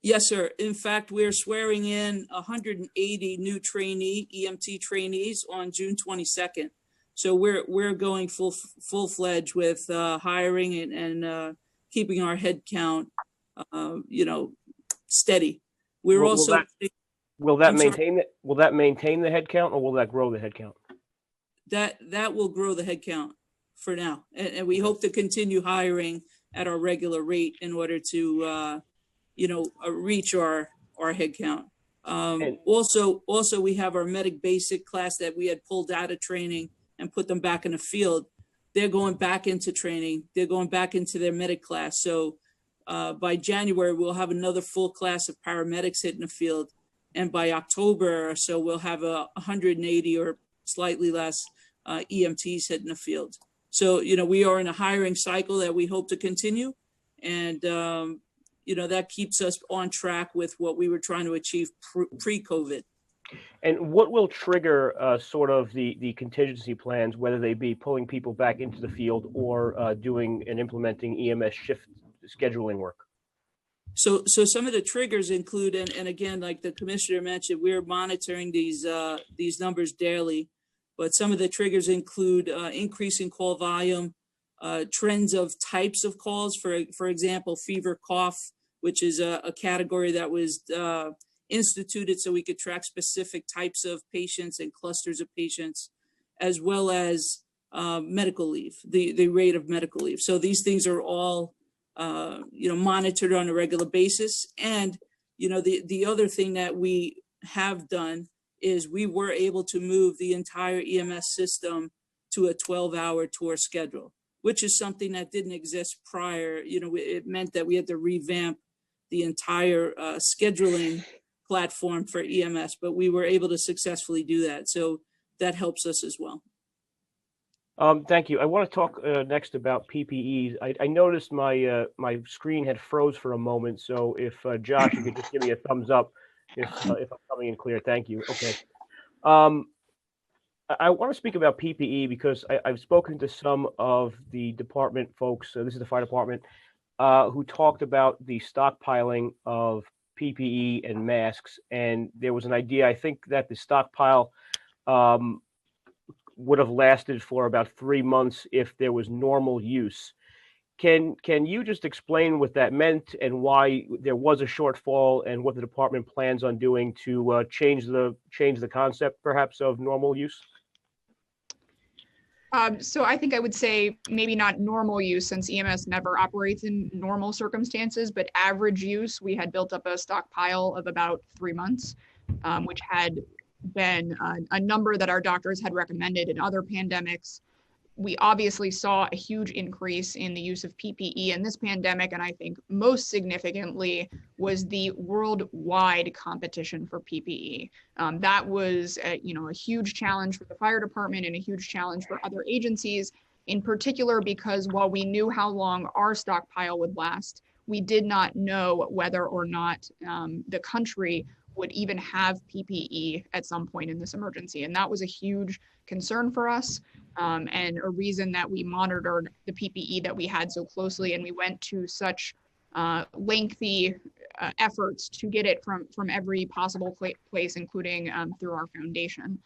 Yes, sir. In fact, we're swearing in 180 new EMT trainees on June 22nd. So we're going full-fledged with hiring and keeping our head count, steady. We're Will that maintain the head count, or will that grow the head count? That will grow the head count for now, and we hope to continue hiring at our regular rate in order to reach our head count. Also we have our medic basic class that we had pulled out of training and put them back in the field. They're going back into training. They're going back into their medic class. So by January, we'll have another full class of paramedics hitting the field. And by October or so, we'll have 180 or slightly less EMTs hitting the field. So, we are in a hiring cycle that we hope to continue. And, that keeps us on track with what we were trying to achieve pre-COVID. And what will trigger sort of the contingency plans, whether they be pulling people back into the field or doing and implementing EMS shift scheduling work? So some of the triggers include, and again, like the commissioner mentioned, we're monitoring these numbers daily, but some of the triggers include increasing call volume, trends of types of calls, for example, fever, cough, which is a category that was instituted so we could track specific types of patients and clusters of patients, as well as medical leave, the rate of medical leave. So these things are all monitored on a regular basis. And, the other thing that we have done is we were able to move the entire EMS system to a 12-hour tour schedule, which is something that didn't exist prior. It meant that we had to revamp the entire scheduling platform for EMS, but we were able to successfully do that. So that helps us as well. Thank you. I want to talk next about PPEs. I noticed my screen had froze for a moment. So if Josh, you could just give me a thumbs up. if I'm coming in clear. Thank you. Okay. I want to speak about PPE because I've spoken to some of the department folks. This is the fire department who talked about the stockpiling of PPE and masks, and there was an idea. I think that the stockpile would have lasted for about 3 months if there was normal use. Can you just explain what that meant and why there was a shortfall and what the department plans on doing to change the concept perhaps of normal use? So I think I would say maybe not normal use, since EMS never operates in normal circumstances, but average use. We had built up a stockpile of about 3 months, which had been a number that our doctors had recommended in other pandemics. We obviously saw a huge increase in the use of PPE in this pandemic, and I think most significantly was the worldwide competition for PPE. That was a huge challenge for the fire department and a huge challenge for other agencies, in particular because while we knew how long our stockpile would last, we did not know whether or not the country would even have PPE at some point in this emergency. And that was a huge concern for us, and a reason that we monitored the PPE that we had so closely, and we went to such lengthy efforts to get it from every possible place, including through our foundation.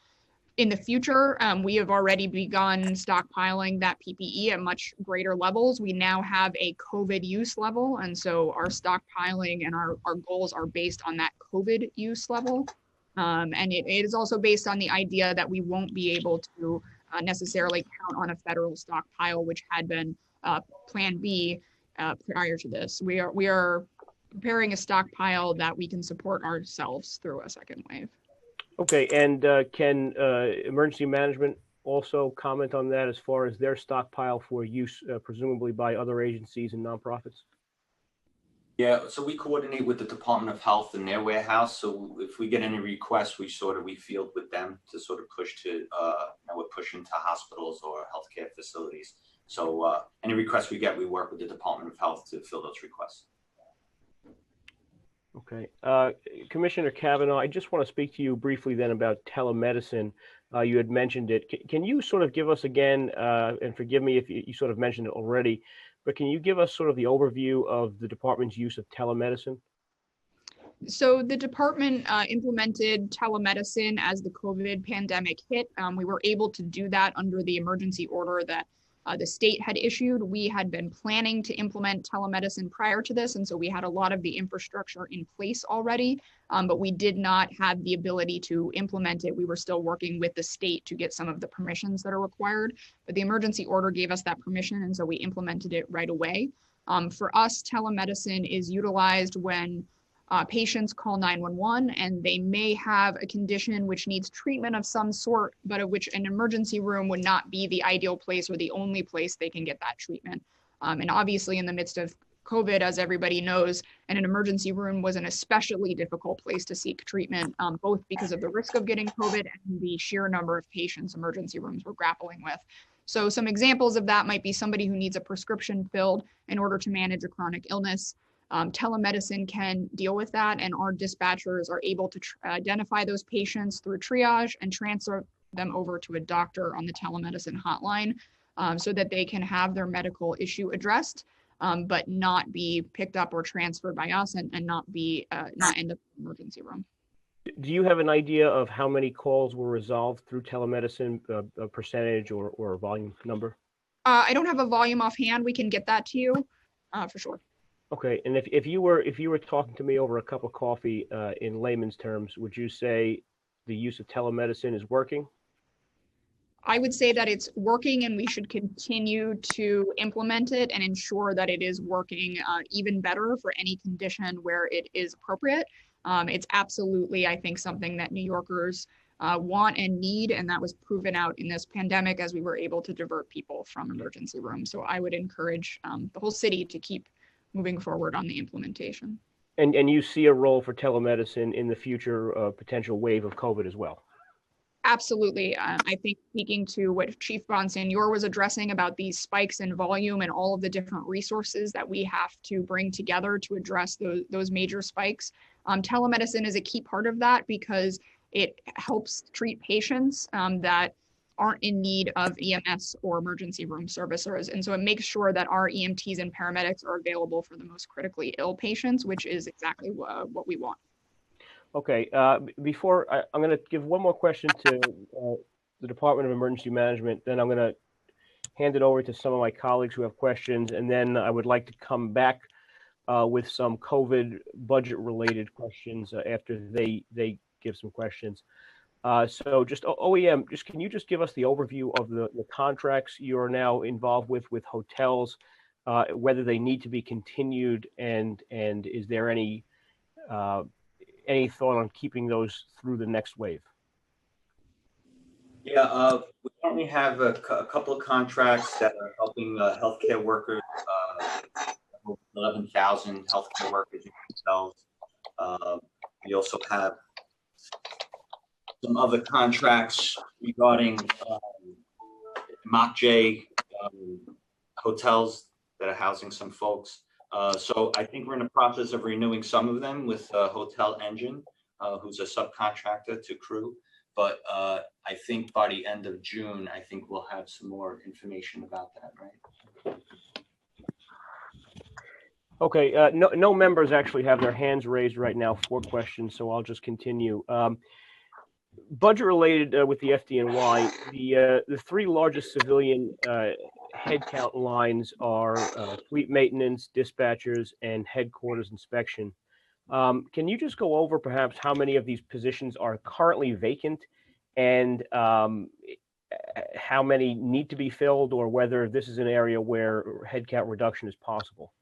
In the future, we have already begun stockpiling that PPE at much greater levels. We now have a COVID use level, and so our stockpiling and our goals are based on that COVID use level. And it is also based on the idea that we won't be able to necessarily count on a federal stockpile, which had been Plan B prior to this. We are preparing a stockpile that we can support ourselves through a second wave. Okay, and can emergency management also comment on that as far as their stockpile for use, presumably by other agencies and nonprofits? Yeah, so we coordinate with the Department of Health in their warehouse. So if we get any requests, we field with them to sort of push to, we're pushing to hospitals or healthcare facilities. So any requests we get, we work with the Department of Health to fill those requests. Okay. Commissioner Kavanaugh, I just want to speak to you briefly then about telemedicine. You had mentioned it. Can you sort of give us again, and forgive me if you sort of mentioned it already, but can you give us sort of the overview of the department's use of telemedicine? So the department implemented telemedicine as the COVID pandemic hit. We were able to do that under the emergency order that the state had issued. We had been planning to implement telemedicine prior to this, and so we had a lot of the infrastructure in place already, but we did not have the ability to implement it. We were still working with the state to get some of the permissions that are required, but the emergency order gave us that permission, and so we implemented it right away. For us, telemedicine is utilized when patients call 911 and they may have a condition which needs treatment of some sort, but of which an emergency room would not be the ideal place or the only place they can get that treatment. And obviously in the midst of COVID, as everybody knows, and an emergency room was an especially difficult place to seek treatment, both because of the risk of getting COVID and the sheer number of patients emergency rooms were grappling with. So some examples of that might be somebody who needs a prescription filled in order to manage a chronic illness. Telemedicine can deal with that, and our dispatchers are able to identify those patients through triage and transfer them over to a doctor on the telemedicine hotline, so that they can have their medical issue addressed, but not be picked up or transferred by us and not end up in the emergency room. Do you have an idea of how many calls were resolved through telemedicine, a percentage or a volume number? I don't have a volume offhand. We can get that to you for sure. Okay, and if you were talking to me over a cup of coffee, in layman's terms, would you say the use of telemedicine is working? I would say that it's working, and we should continue to implement it and ensure that it is working even better for any condition where it is appropriate. It's absolutely, I think, something that New Yorkers want and need, and that was proven out in this pandemic as we were able to divert people from emergency rooms. So I would encourage the whole city to keep moving forward on the implementation. And you see a role for telemedicine in the future potential wave of COVID as well? Absolutely. I think speaking to what Chief Bonsignor was addressing about these spikes in volume and all of the different resources that we have to bring together to address those major spikes, telemedicine is a key part of that because it helps treat patients that aren't in need of EMS or emergency room services. And so it makes sure that our EMTs and paramedics are available for the most critically ill patients, which is exactly what we want. Okay, before I'm going to give one more question to the Department of Emergency Management, then I'm going to hand it over to some of my colleagues who have questions, and then I would like to come back with some COVID budget-related questions after they give some questions. So just OEM, can you just give us the overview of the contracts you are now involved with hotels, whether they need to be continued, and is there any thought on keeping those through the next wave? Yeah, we currently have a couple of contracts that are helping healthcare workers, 11,000 healthcare workers in hotels. We also have some other contracts regarding MOCJ hotels that are housing some folks. So I think we're in the process of renewing some of them with Hotel Engine, who's a subcontractor to Crew. But I think by the end of June, I think we'll have some more information about that, right? Okay, no members actually have their hands raised right now for questions, so I'll just continue. Budget related with the FDNY, the three largest civilian headcount lines are fleet maintenance, dispatchers, and headquarters inspection. Can you just go over perhaps how many of these positions are currently vacant and how many need to be filled, or whether this is an area where headcount reduction is possible?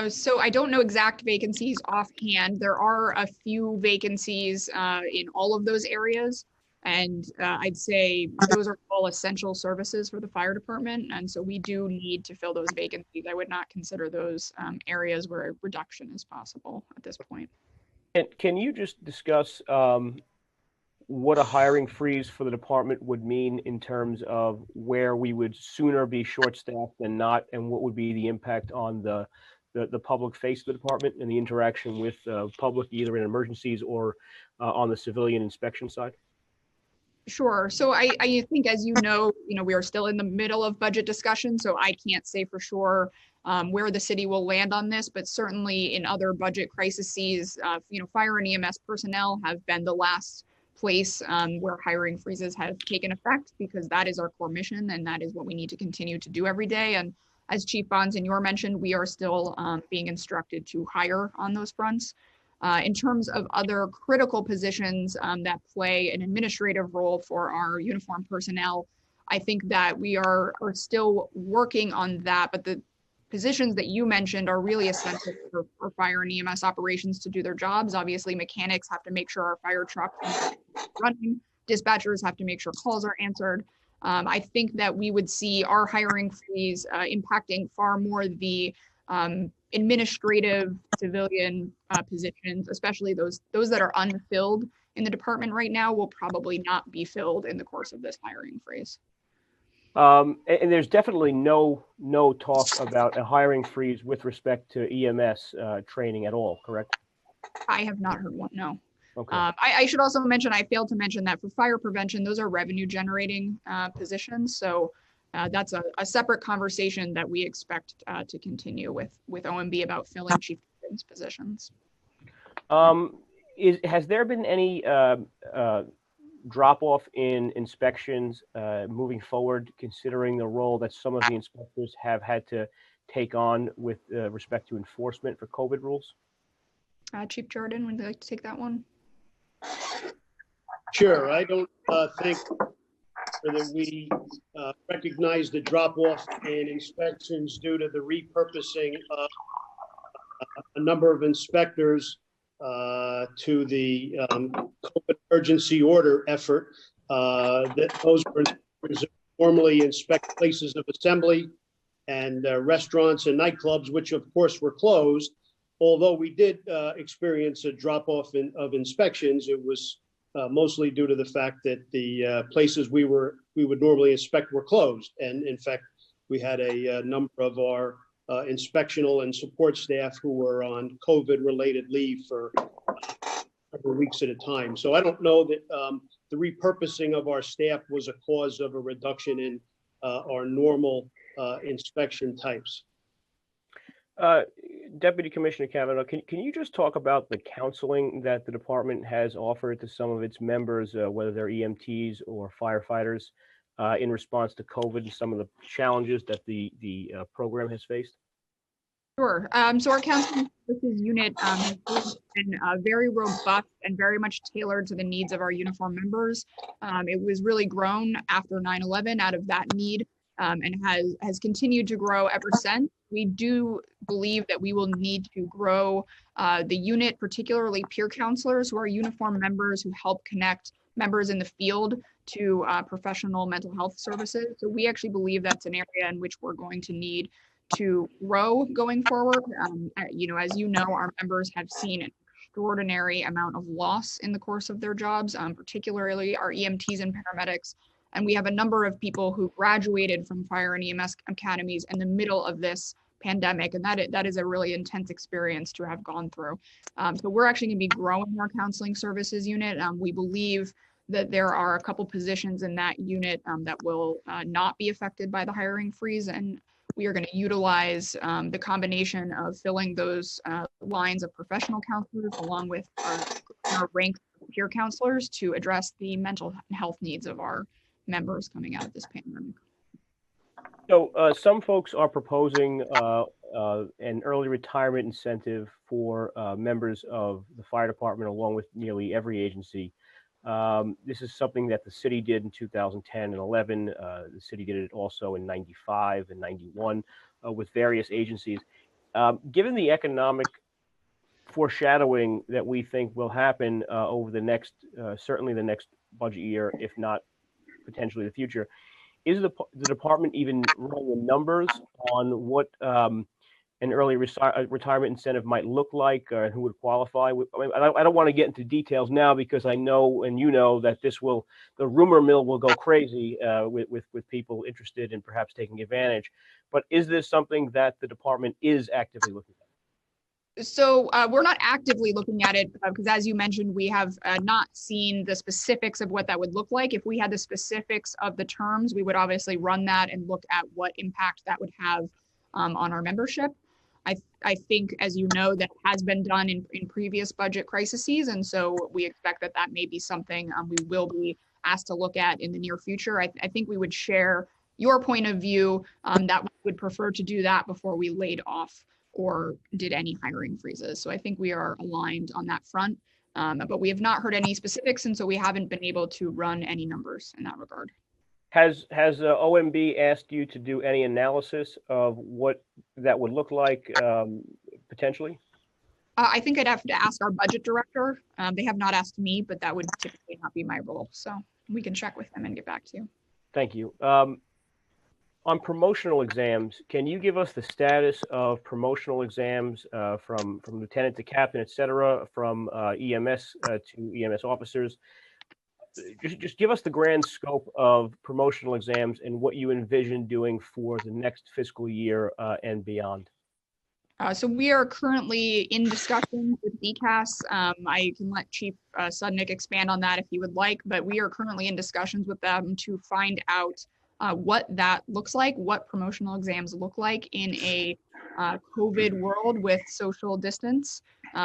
So I don't know exact vacancies offhand. There are a few vacancies in all of those areas. And I'd say those are all essential services for the fire department. And so we do need to fill those vacancies. I would not consider those areas where a reduction is possible at this point. And can you just discuss what a hiring freeze for the department would mean in terms of where we would sooner be short-staffed than not, and what would be the impact on the public face of the department and the interaction with public, either in emergencies or on the civilian inspection side? Sure. So I think, as you know, we are still in the middle of budget discussion, so I can't say for sure where the city will land on this, but certainly in other budget crises, fire and EMS personnel have been the last place where hiring freezes have taken effect, because that is our core mission and that is what we need to continue to do every day. And as Chief Bonsignor mentioned, we are still being instructed to hire on those fronts. In terms of other critical positions that play an administrative role for our uniformed personnel, I think that we are still working on that, but the positions that you mentioned are really essential for fire and EMS operations to do their jobs. Obviously, mechanics have to make sure our fire trucks are running. Dispatchers have to make sure calls are answered. I think that we would see our hiring freeze impacting far more the administrative civilian positions, especially those that are unfilled in the department right now, will probably not be filled in the course of this hiring freeze. And there's definitely no talk about a hiring freeze with respect to EMS training at all, correct? I have not heard one, no. Okay. I should also mention, I failed to mention that for fire prevention, those are revenue generating positions. So that's a separate conversation that we expect to continue with OMB about filling chief positions. Has there been any drop off in inspections moving forward, considering the role that some of the inspectors have had to take on with respect to enforcement for COVID rules? Chief Jordan, would you like to take that one? Sure. I don't think that we recognize the drop-off in inspections due to the repurposing of a number of inspectors to the COVID emergency order effort. That those were inspectors that normally inspect places of assembly and restaurants and nightclubs, which of course were closed. Although we did experience a drop-off of inspections, it was mostly due to the fact that the places we would normally inspect were closed. And in fact, we had a number of our inspectional and support staff who were on COVID-related leave for several weeks at a time. So I don't know that the repurposing of our staff was a cause of a reduction in our normal inspection types. Deputy Commissioner Kavanaugh, can you just talk about the counseling that the department has offered to some of its members, whether they're EMTs or firefighters, in response to COVID and some of the challenges that the program has faced? Sure. So our counseling services unit has been very robust and very much tailored to the needs of our uniformed members. It was really grown after 9/11 out of that need, and has continued to grow ever since. We do believe that we will need to grow the unit, particularly peer counselors who are uniformed members who help connect members in the field to professional mental health services. So we actually believe that's an area in which we're going to need to grow going forward. As you know, our members have seen an extraordinary amount of loss in the course of their jobs, particularly our EMTs and paramedics. And we have a number of people who graduated from fire and EMS academies in the middle of this pandemic. And that is a really intense experience to have gone through. So we're actually going to be growing our counseling services unit. We believe that there are a couple positions in that unit that will not be affected by the hiring freeze. And we are going to utilize the combination of filling those lines of professional counselors along with our ranked peer counselors to address the mental health needs of our members coming out of this pandemic. So some folks are proposing an early retirement incentive for members of the fire department, along with nearly every agency. This is something that the city did in 2010 and 11. The city did it also in 95 and 91 with various agencies. Given the economic foreshadowing that we think will happen over the next, certainly the next budget year, if not potentially the future, is the department even running the numbers on what an early retirement incentive might look like, and who would qualify? I don't want to get into details now because I know, and you know, that the rumor mill will go crazy with people interested in perhaps taking advantage. But is this something that the department is actively looking at? So we're not actively looking at it because, as you mentioned, we have not seen the specifics of what that would look like. If we had the specifics of the terms, we would obviously run that and look at what impact that would have on our membership. I think, as you know, that has been done in previous budget crises. And so we expect that that may be something we will be asked to look at in the near future. I think we would share your point of view that we would prefer to do that before we laid off or did any hiring freezes. So I think we are aligned on that front, but we have not heard any specifics. And so we haven't been able to run any numbers in that regard. Has OMB asked you to do any analysis of what that would look like potentially? I think I'd have to ask our budget director. They have not asked me, but that would typically not be my role. So we can check with them and get back to you. Thank you. On promotional exams, can you give us the status of promotional exams from lieutenant to captain, et cetera, from EMS to EMS officers? Just give us the grand scope of promotional exams and what you envision doing for the next fiscal year and beyond. So we are currently in discussions with DCAS. I can let Chief Sudnick expand on that if he would like, but we are currently in discussions with them to find out what that looks like, what promotional exams look like in a COVID world with social distance,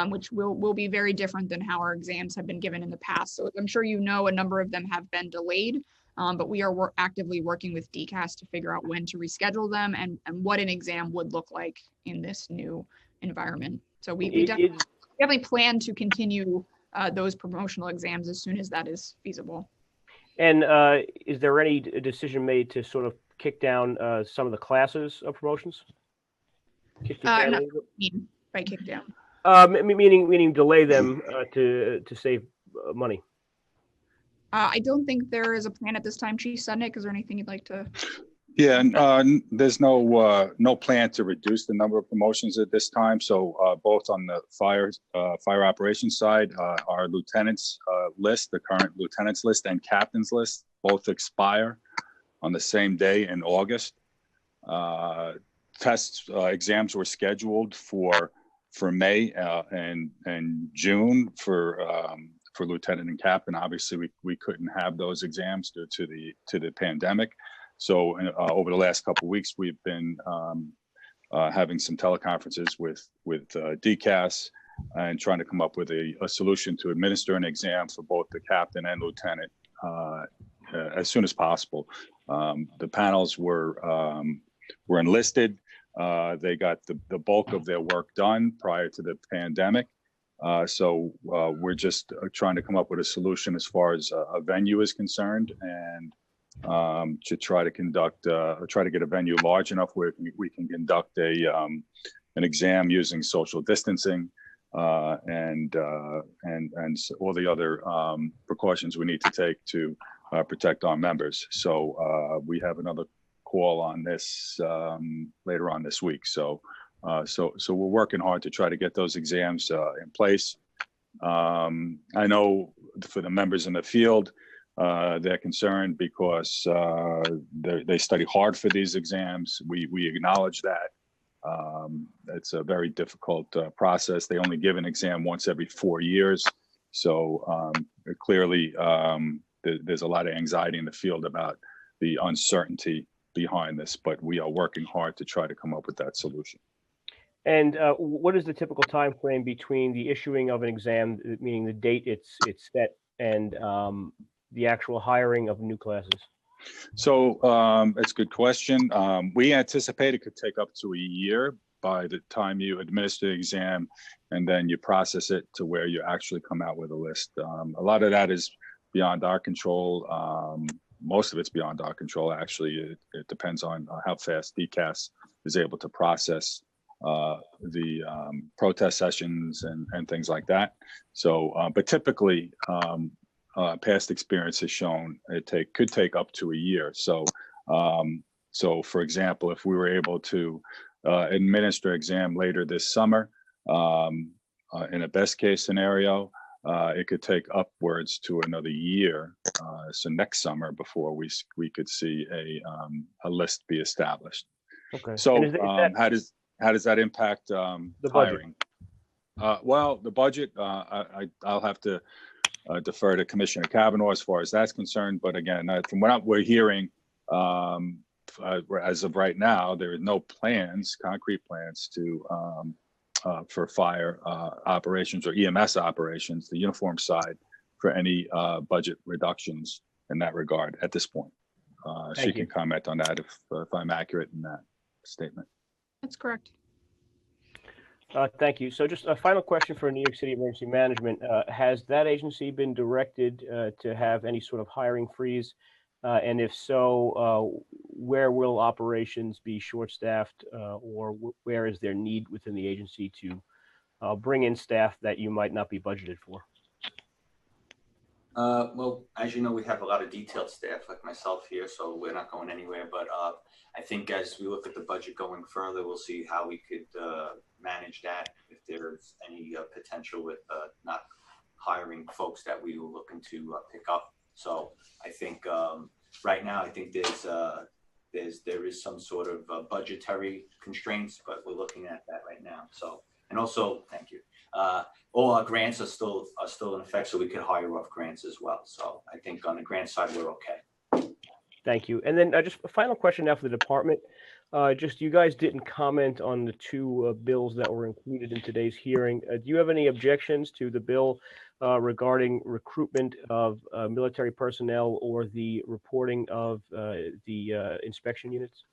which will be very different than how our exams have been given in the past. So I'm sure you know a number of them have been delayed, but we are actively working with DCAS to figure out when to reschedule them and what an exam would look like in this new environment. So we definitely plan to continue those promotional exams as soon as that is feasible. And is there any decision made to sort of kick down some of the classes of promotions? By kick down? Meaning delay them to save money. I don't think there is a plan at this time, Chief Sudnick. Is there anything you'd like to? Yeah, and there's no plan to reduce the number of promotions at this time. So both on the fire operations side, our lieutenants list, the current lieutenants list and captains list, both expire on the same day in August. Exams were scheduled for May and June for lieutenant and captain. Obviously, we couldn't have those exams due to the pandemic. So over the last couple of weeks, we've been having some teleconferences with DCAS and trying to come up with a solution to administer an exam for both the captain and lieutenant as soon as possible. The panels were enlisted. They got the bulk of their work done prior to the pandemic. So we're just trying to come up with a solution as far as a venue is concerned, and to try to get a venue large enough where we can conduct an exam using social distancing and all the other precautions we need to take to protect our members. So we have another call on this later on this week. So we're working hard to try to get those exams in place. I know for the members in the field, they're concerned because they study hard for these exams. We acknowledge that. It's a very difficult process. They only give an exam once every 4 years. So clearly there's a lot of anxiety in the field about the uncertainty behind this, but we are working hard to try to come up with that solution. And what is the typical time frame between the issuing of an exam, meaning the date it's set, and the actual hiring of new classes? So it's a good question. We anticipate it could take up to a year by the time you administer the exam and then you process it to where you actually come out with a list. A lot of that is beyond our control. Most of it's beyond our control, actually. It depends on how fast DCAS is able to process the protest sessions and things like that. So, but typically, past experience has shown it could take up to a year. So, for example, if we were able to administer exam later this summer, in a best case scenario, it could take upwards to another year, so next summer, before we could see a list be established. Okay. So how does that impact the hiring? Well, the budget, I'll have to defer to Commissioner Kavanaugh as far as that's concerned. But again, from what we're hearing, as of right now, there are no concrete plans for fire operations or EMS operations, the uniform side, for any budget reductions in that regard at this point. She can comment on that if I'm accurate in that statement. That's correct. Thank you. So just a final question for New York City Emergency Management. Has that agency been directed to have any sort of hiring freeze? And if so, where will operations be short-staffed, or where is there need within the agency to bring in staff that you might not be budgeted for? Well, as you know, we have a lot of detailed staff like myself here, so we're not going anywhere. But I think as we look at the budget going further, we'll see how we could manage that, if there's any potential with not hiring folks that we were looking to pick up. So I think right now, I think there is some sort of budgetary constraints, but we're looking at that right now. So, and also, thank you. All our grants are still in effect, so we could hire off grants as well. So I think on the grant side, we're okay. Thank you. And then just a final question now for the department. Just you guys didn't comment on the two bills that were included in today's hearing. Do you have any objections to the bill regarding recruitment of military personnel or the reporting of the inspection units?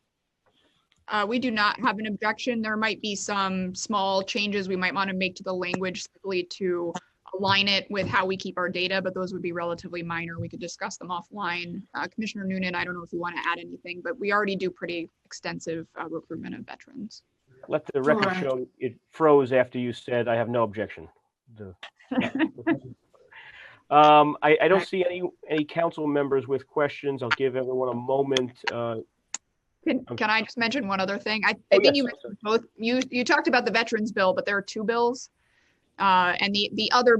We do not have an objection. There might be some small changes we might want to make to the language simply to align it with how we keep our data, but those would be relatively minor. We could discuss them offline. Commissioner Noonan, I don't know if you want to add anything, but we already do pretty extensive recruitment of veterans. Let the record show it froze after you said, I have no objection. I don't see any council members with questions. I'll give everyone a moment Can I just mention one other thing? I Oh, think yes, you sorry. mentioned both. You talked about the veterans bill, but there are two bills. And the other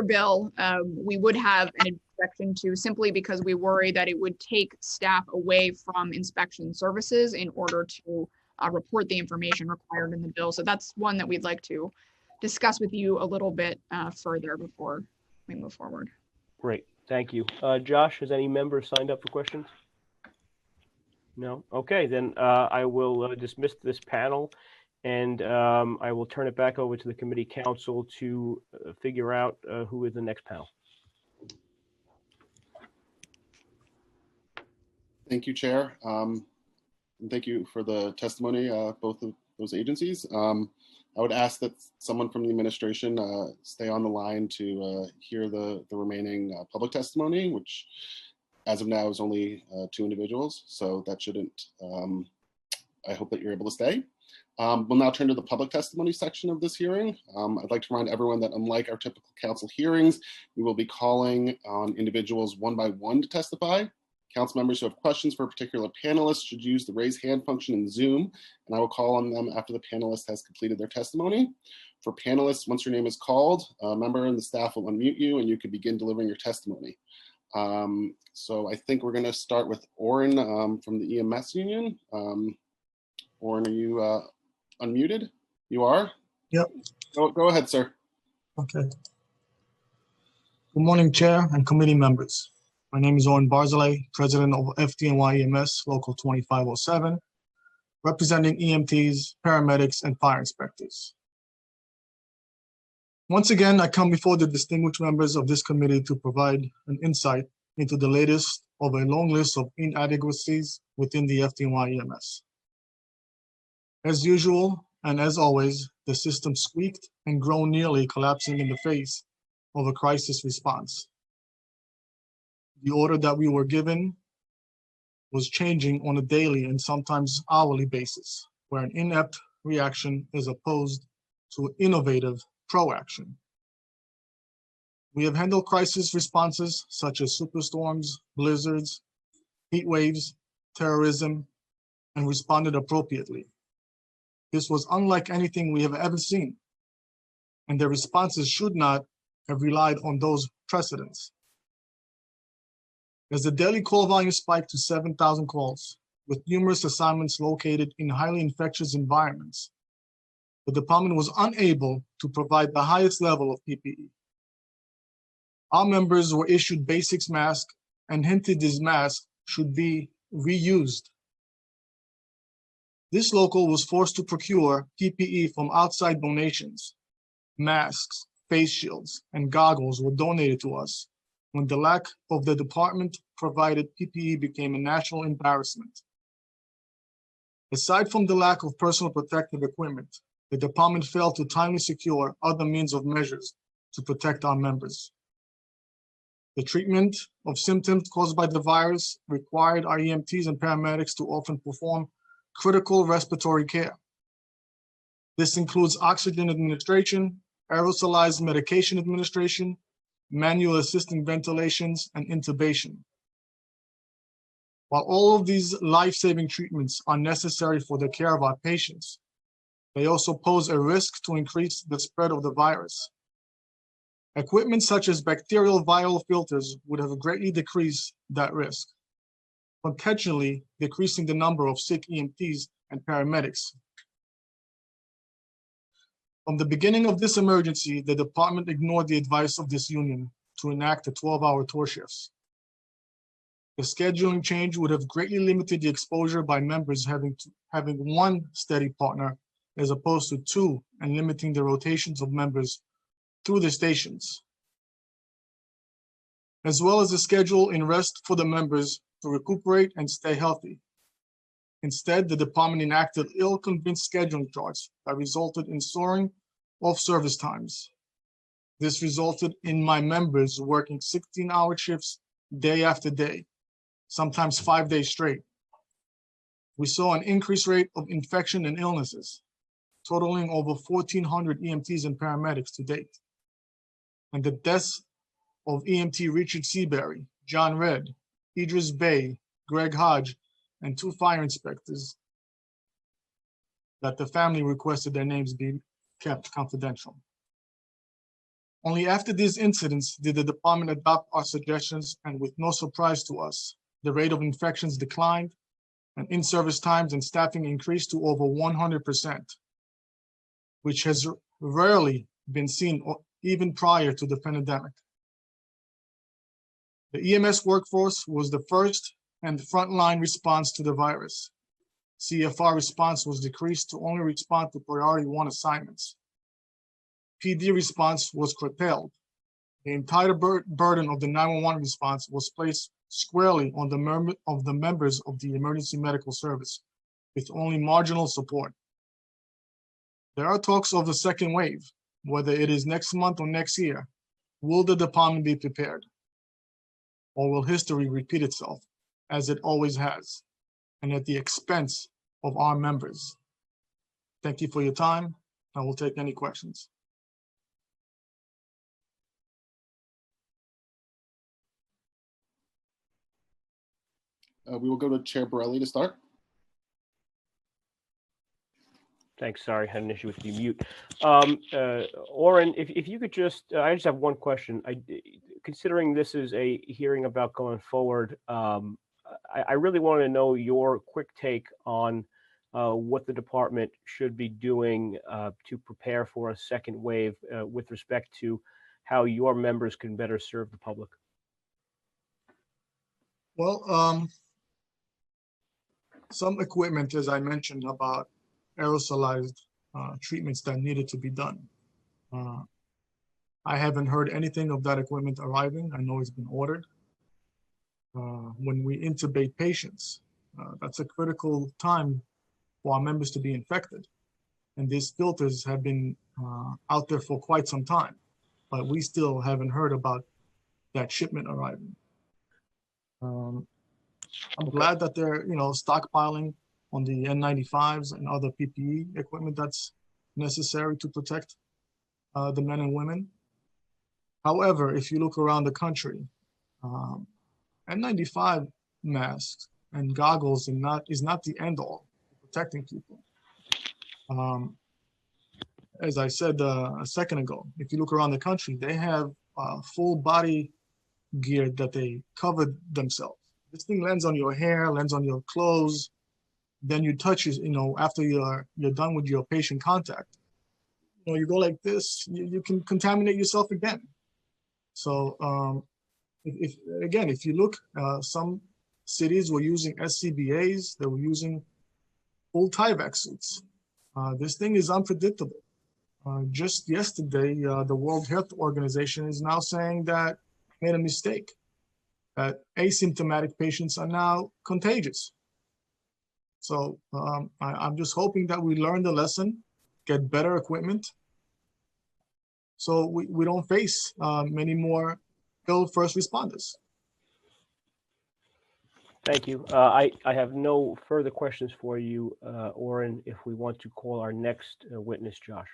bill, we would have an objection to simply because we worry that it would take staff away from inspection services in order to report the information required in the bill. So that's one that we'd like to discuss with you a little bit further before we move forward. Great, thank you. Josh, has any member signed up for questions? No? Okay, then I will dismiss this panel, and I will turn it back over to the committee council to figure out who is the next panel. Thank you, Chair. And thank you for the testimony, both of those agencies. I would ask that someone from the administration stay on the line to hear the remaining public testimony, which as of now is only 2 individuals. So that shouldn't, I hope that you're able to stay. We'll now turn to the public testimony section of this hearing. I'd like to remind everyone that unlike our typical council hearings, we will be calling on individuals one by one to testify. Council members who have questions for a particular panelist should use the raise hand function in Zoom, and I will call on them after the panelist has completed their testimony. For panelists, once your name is called, a member and the staff will unmute you and you can begin delivering your testimony. So I think we're going to start with Oren from the EMS union. Oren, are you unmuted? You are? Yep. Go ahead, sir. Okay. Good morning, Chair and committee members. My name is Oren Barzilay, President of FDNY EMS Local 2507, representing EMTs, paramedics, and fire inspectors. Once again, I come before the distinguished members of this committee to provide an insight into the latest of a long list of inadequacies within the FDNY EMS. As usual, and as always, the system squeaked and groaned, nearly collapsing in the face of a crisis response. The order that we were given was changing on a daily and sometimes hourly basis, where an inept reaction is opposed to innovative proaction. We have handled crisis responses such as superstorms, blizzards, heat waves, terrorism, and responded appropriately. This was unlike anything we have ever seen, and the responses should not have relied on those precedents. As the daily call volume spiked to 7,000 calls, with numerous assignments located in highly infectious environments, the department was unable to provide the highest level of PPE. Our members were issued basics masks and hinted these masks should be reused. This local was forced to procure PPE from outside donations. Masks, face shields, and goggles were donated to us when the lack of the department provided PPE became a national embarrassment. Aside from the lack of personal protective equipment, the department failed to timely secure other means of measures to protect our members. The treatment of symptoms caused by the virus required our EMTs and paramedics to often perform critical respiratory care. This includes oxygen administration, aerosolized medication administration, manual assisting ventilations, and intubation. While all of these life-saving treatments are necessary for the care of our patients, they also pose a risk to increase the spread of the virus. Equipment such as bacterial viral filters would have greatly decreased that risk, potentially decreasing the number of sick EMTs and paramedics. From the beginning of this emergency, the department ignored the advice of this union to enact the 12-hour tour shifts. The scheduling change would have greatly limited the exposure by members having one steady partner as opposed to 2, and limiting the rotations of members through the stations, as well as the schedule in rest for the members to recuperate and stay healthy. Instead, the department enacted ill-convinced scheduling charts that resulted in soaring off-service times. This resulted in my members working 16-hour shifts day after day, sometimes 5 days straight. We saw an increased rate of infection and illnesses, totaling over 1,400 EMTs and paramedics to date. And the deaths of EMT Richard Seabury, John Redd, Idris Bey, Greg Hodge, and 2 fire inspectors that the family requested their names be kept confidential. Only after these incidents did the department adopt our suggestions, and with no surprise to us, the rate of infections declined and in-service times and staffing increased to over 100%, which has rarely been seen even prior to the pandemic. The EMS workforce was the first and frontline response to the virus. CFR response was decreased to only respond to priority 1 assignments. PD response was curtailed. The entire burden of the 911 response was placed squarely on the members of the emergency medical service, with only marginal support. There are talks of a second wave, whether it is next month or next year. Will the department be prepared? Or will history repeat itself, as it always has, and at the expense of our members? Thank you for your time. I will take any questions. We will go to Chair Borelli to start. Thanks. Sorry, had an issue with the mute. Oren, if you could just, I just have one question. Considering this is a hearing about going forward, I really want to know your quick take on what the department should be doing to prepare for a second wave with respect to how your members can better serve the public. Well, some equipment, as I mentioned, about aerosolized treatments that needed to be done. I haven't heard anything of that equipment arriving. I know it's been ordered. When we intubate patients, that's a critical time for our members to be infected. And these filters have been out there for quite some time, but we still haven't heard about that shipment arriving. I'm glad that they're, stockpiling on the N95s and other PPE equipment that's necessary to protect the men and women. However, if you look around the country, N95 masks and goggles is not the end all for protecting people. As I said a second ago, if you look around the country, they have full body gear that they covered themselves. This thing lands on your hair, lands on your clothes, then you touch it, after you're done with your patient contact. You go like this, you can contaminate yourself again. So if you look, some cities were using SCBAs, they were using full Tyvek suits. This thing is unpredictable. Just yesterday, the World Health Organization is now saying that made a mistake, that asymptomatic patients are now contagious. So I'm just hoping that we learn the lesson, get better equipment, so we don't face many more ill first responders. Thank you. I have no further questions for you, Oren, if we want to call our next witness, Josh.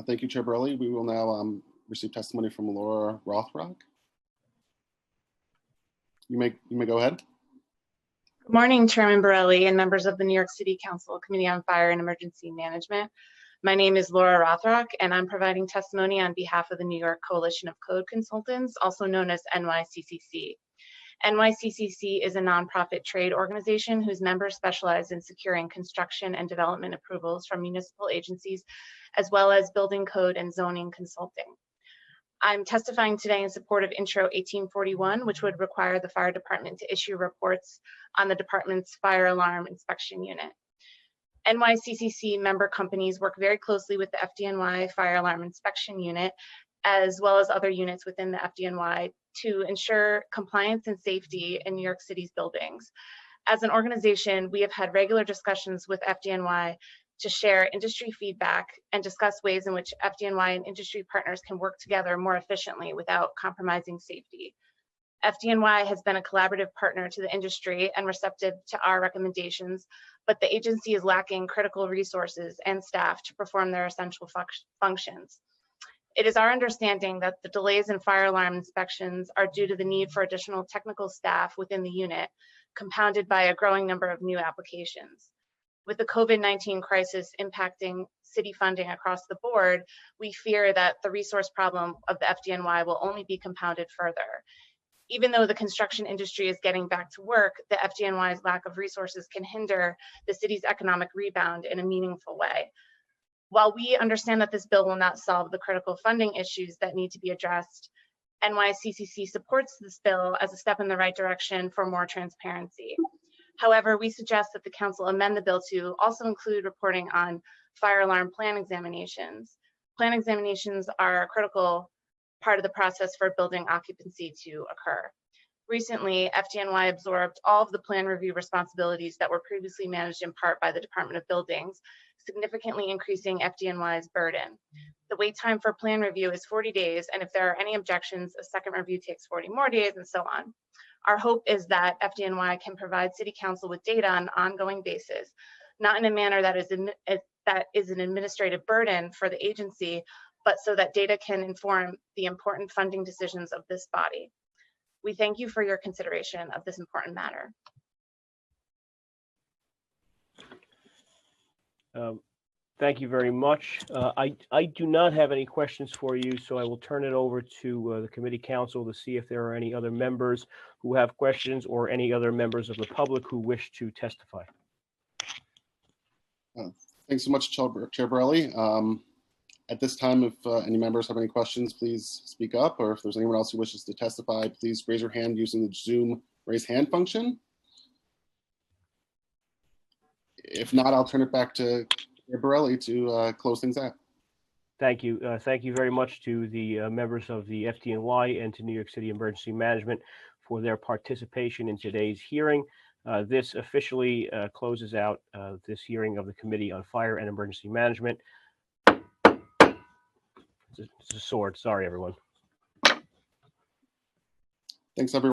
Thank you, Chair Borelli. We will now receive testimony from Laura Rothrock. You may go ahead. Good morning, Chairman Borelli and members of the New York City Council Committee on Fire and Emergency Management. My name is Laura Rothrock, and I'm providing testimony on behalf of the New York Coalition of Code Consultants, also known as NYCCC. NYCCC is a nonprofit trade organization whose members specialize in securing construction and development approvals from municipal agencies, as well as building code and zoning consulting. I'm testifying today in support of Intro 1841, which would require the fire department to issue reports on the department's fire alarm inspection unit. NYCCC member companies work very closely with the FDNY fire alarm inspection unit, as well as other units within the FDNY, to ensure compliance and safety in New York City's buildings. As an organization, we have had regular discussions with FDNY to share industry feedback and discuss ways in which FDNY and industry partners can work together more efficiently without compromising safety. FDNY has been a collaborative partner to the industry and receptive to our recommendations, but the agency is lacking critical resources and staff to perform their essential functions. It is our understanding that the delays in fire alarm inspections are due to the need for additional technical staff within the unit, compounded by a growing number of new applications. With the COVID-19 crisis impacting city funding across the board, we fear that the resource problem of the FDNY will only be compounded further. Even though the construction industry is getting back to work, the FDNY's lack of resources can hinder the city's economic rebound in a meaningful way. While we understand that this bill will not solve the critical funding issues that need to be addressed, NYCCC supports this bill as a step in the right direction for more transparency. However, we suggest that the council amend the bill to also include reporting on fire alarm plan examinations. Plan examinations are a critical part of the process for building occupancy to occur. Recently, FDNY absorbed all of the plan review responsibilities that were previously managed in part by the Department of Buildings, significantly increasing FDNY's burden. The wait time for plan review is 40 days, and if there are any objections, a second review takes 40 more days, and so on. Our hope is that FDNY can provide City Council with data on an ongoing basis, not in a manner that is an administrative burden for the agency, but so that data can inform the important funding decisions of this body. We thank you for your consideration of this important matter. Thank you very much. I do not have any questions for you, so I will turn it over to the committee council to see if there are any other members who have questions or any other members of the public who wish to testify. Thanks so much, Chair Borelli. At this time, if any members have any questions, please speak up, or if there's anyone else who wishes to testify, please raise your hand using the Zoom raise hand function. If not, I'll turn it back to Chair Borelli to close things out. Thank you. Thank you very much to the members of the FDNY and to New York City Emergency Management for their participation in today's hearing. This officially closes out this hearing of the Committee on Fire and Emergency Management. It's a sword. Sorry, everyone. Thanks, everyone.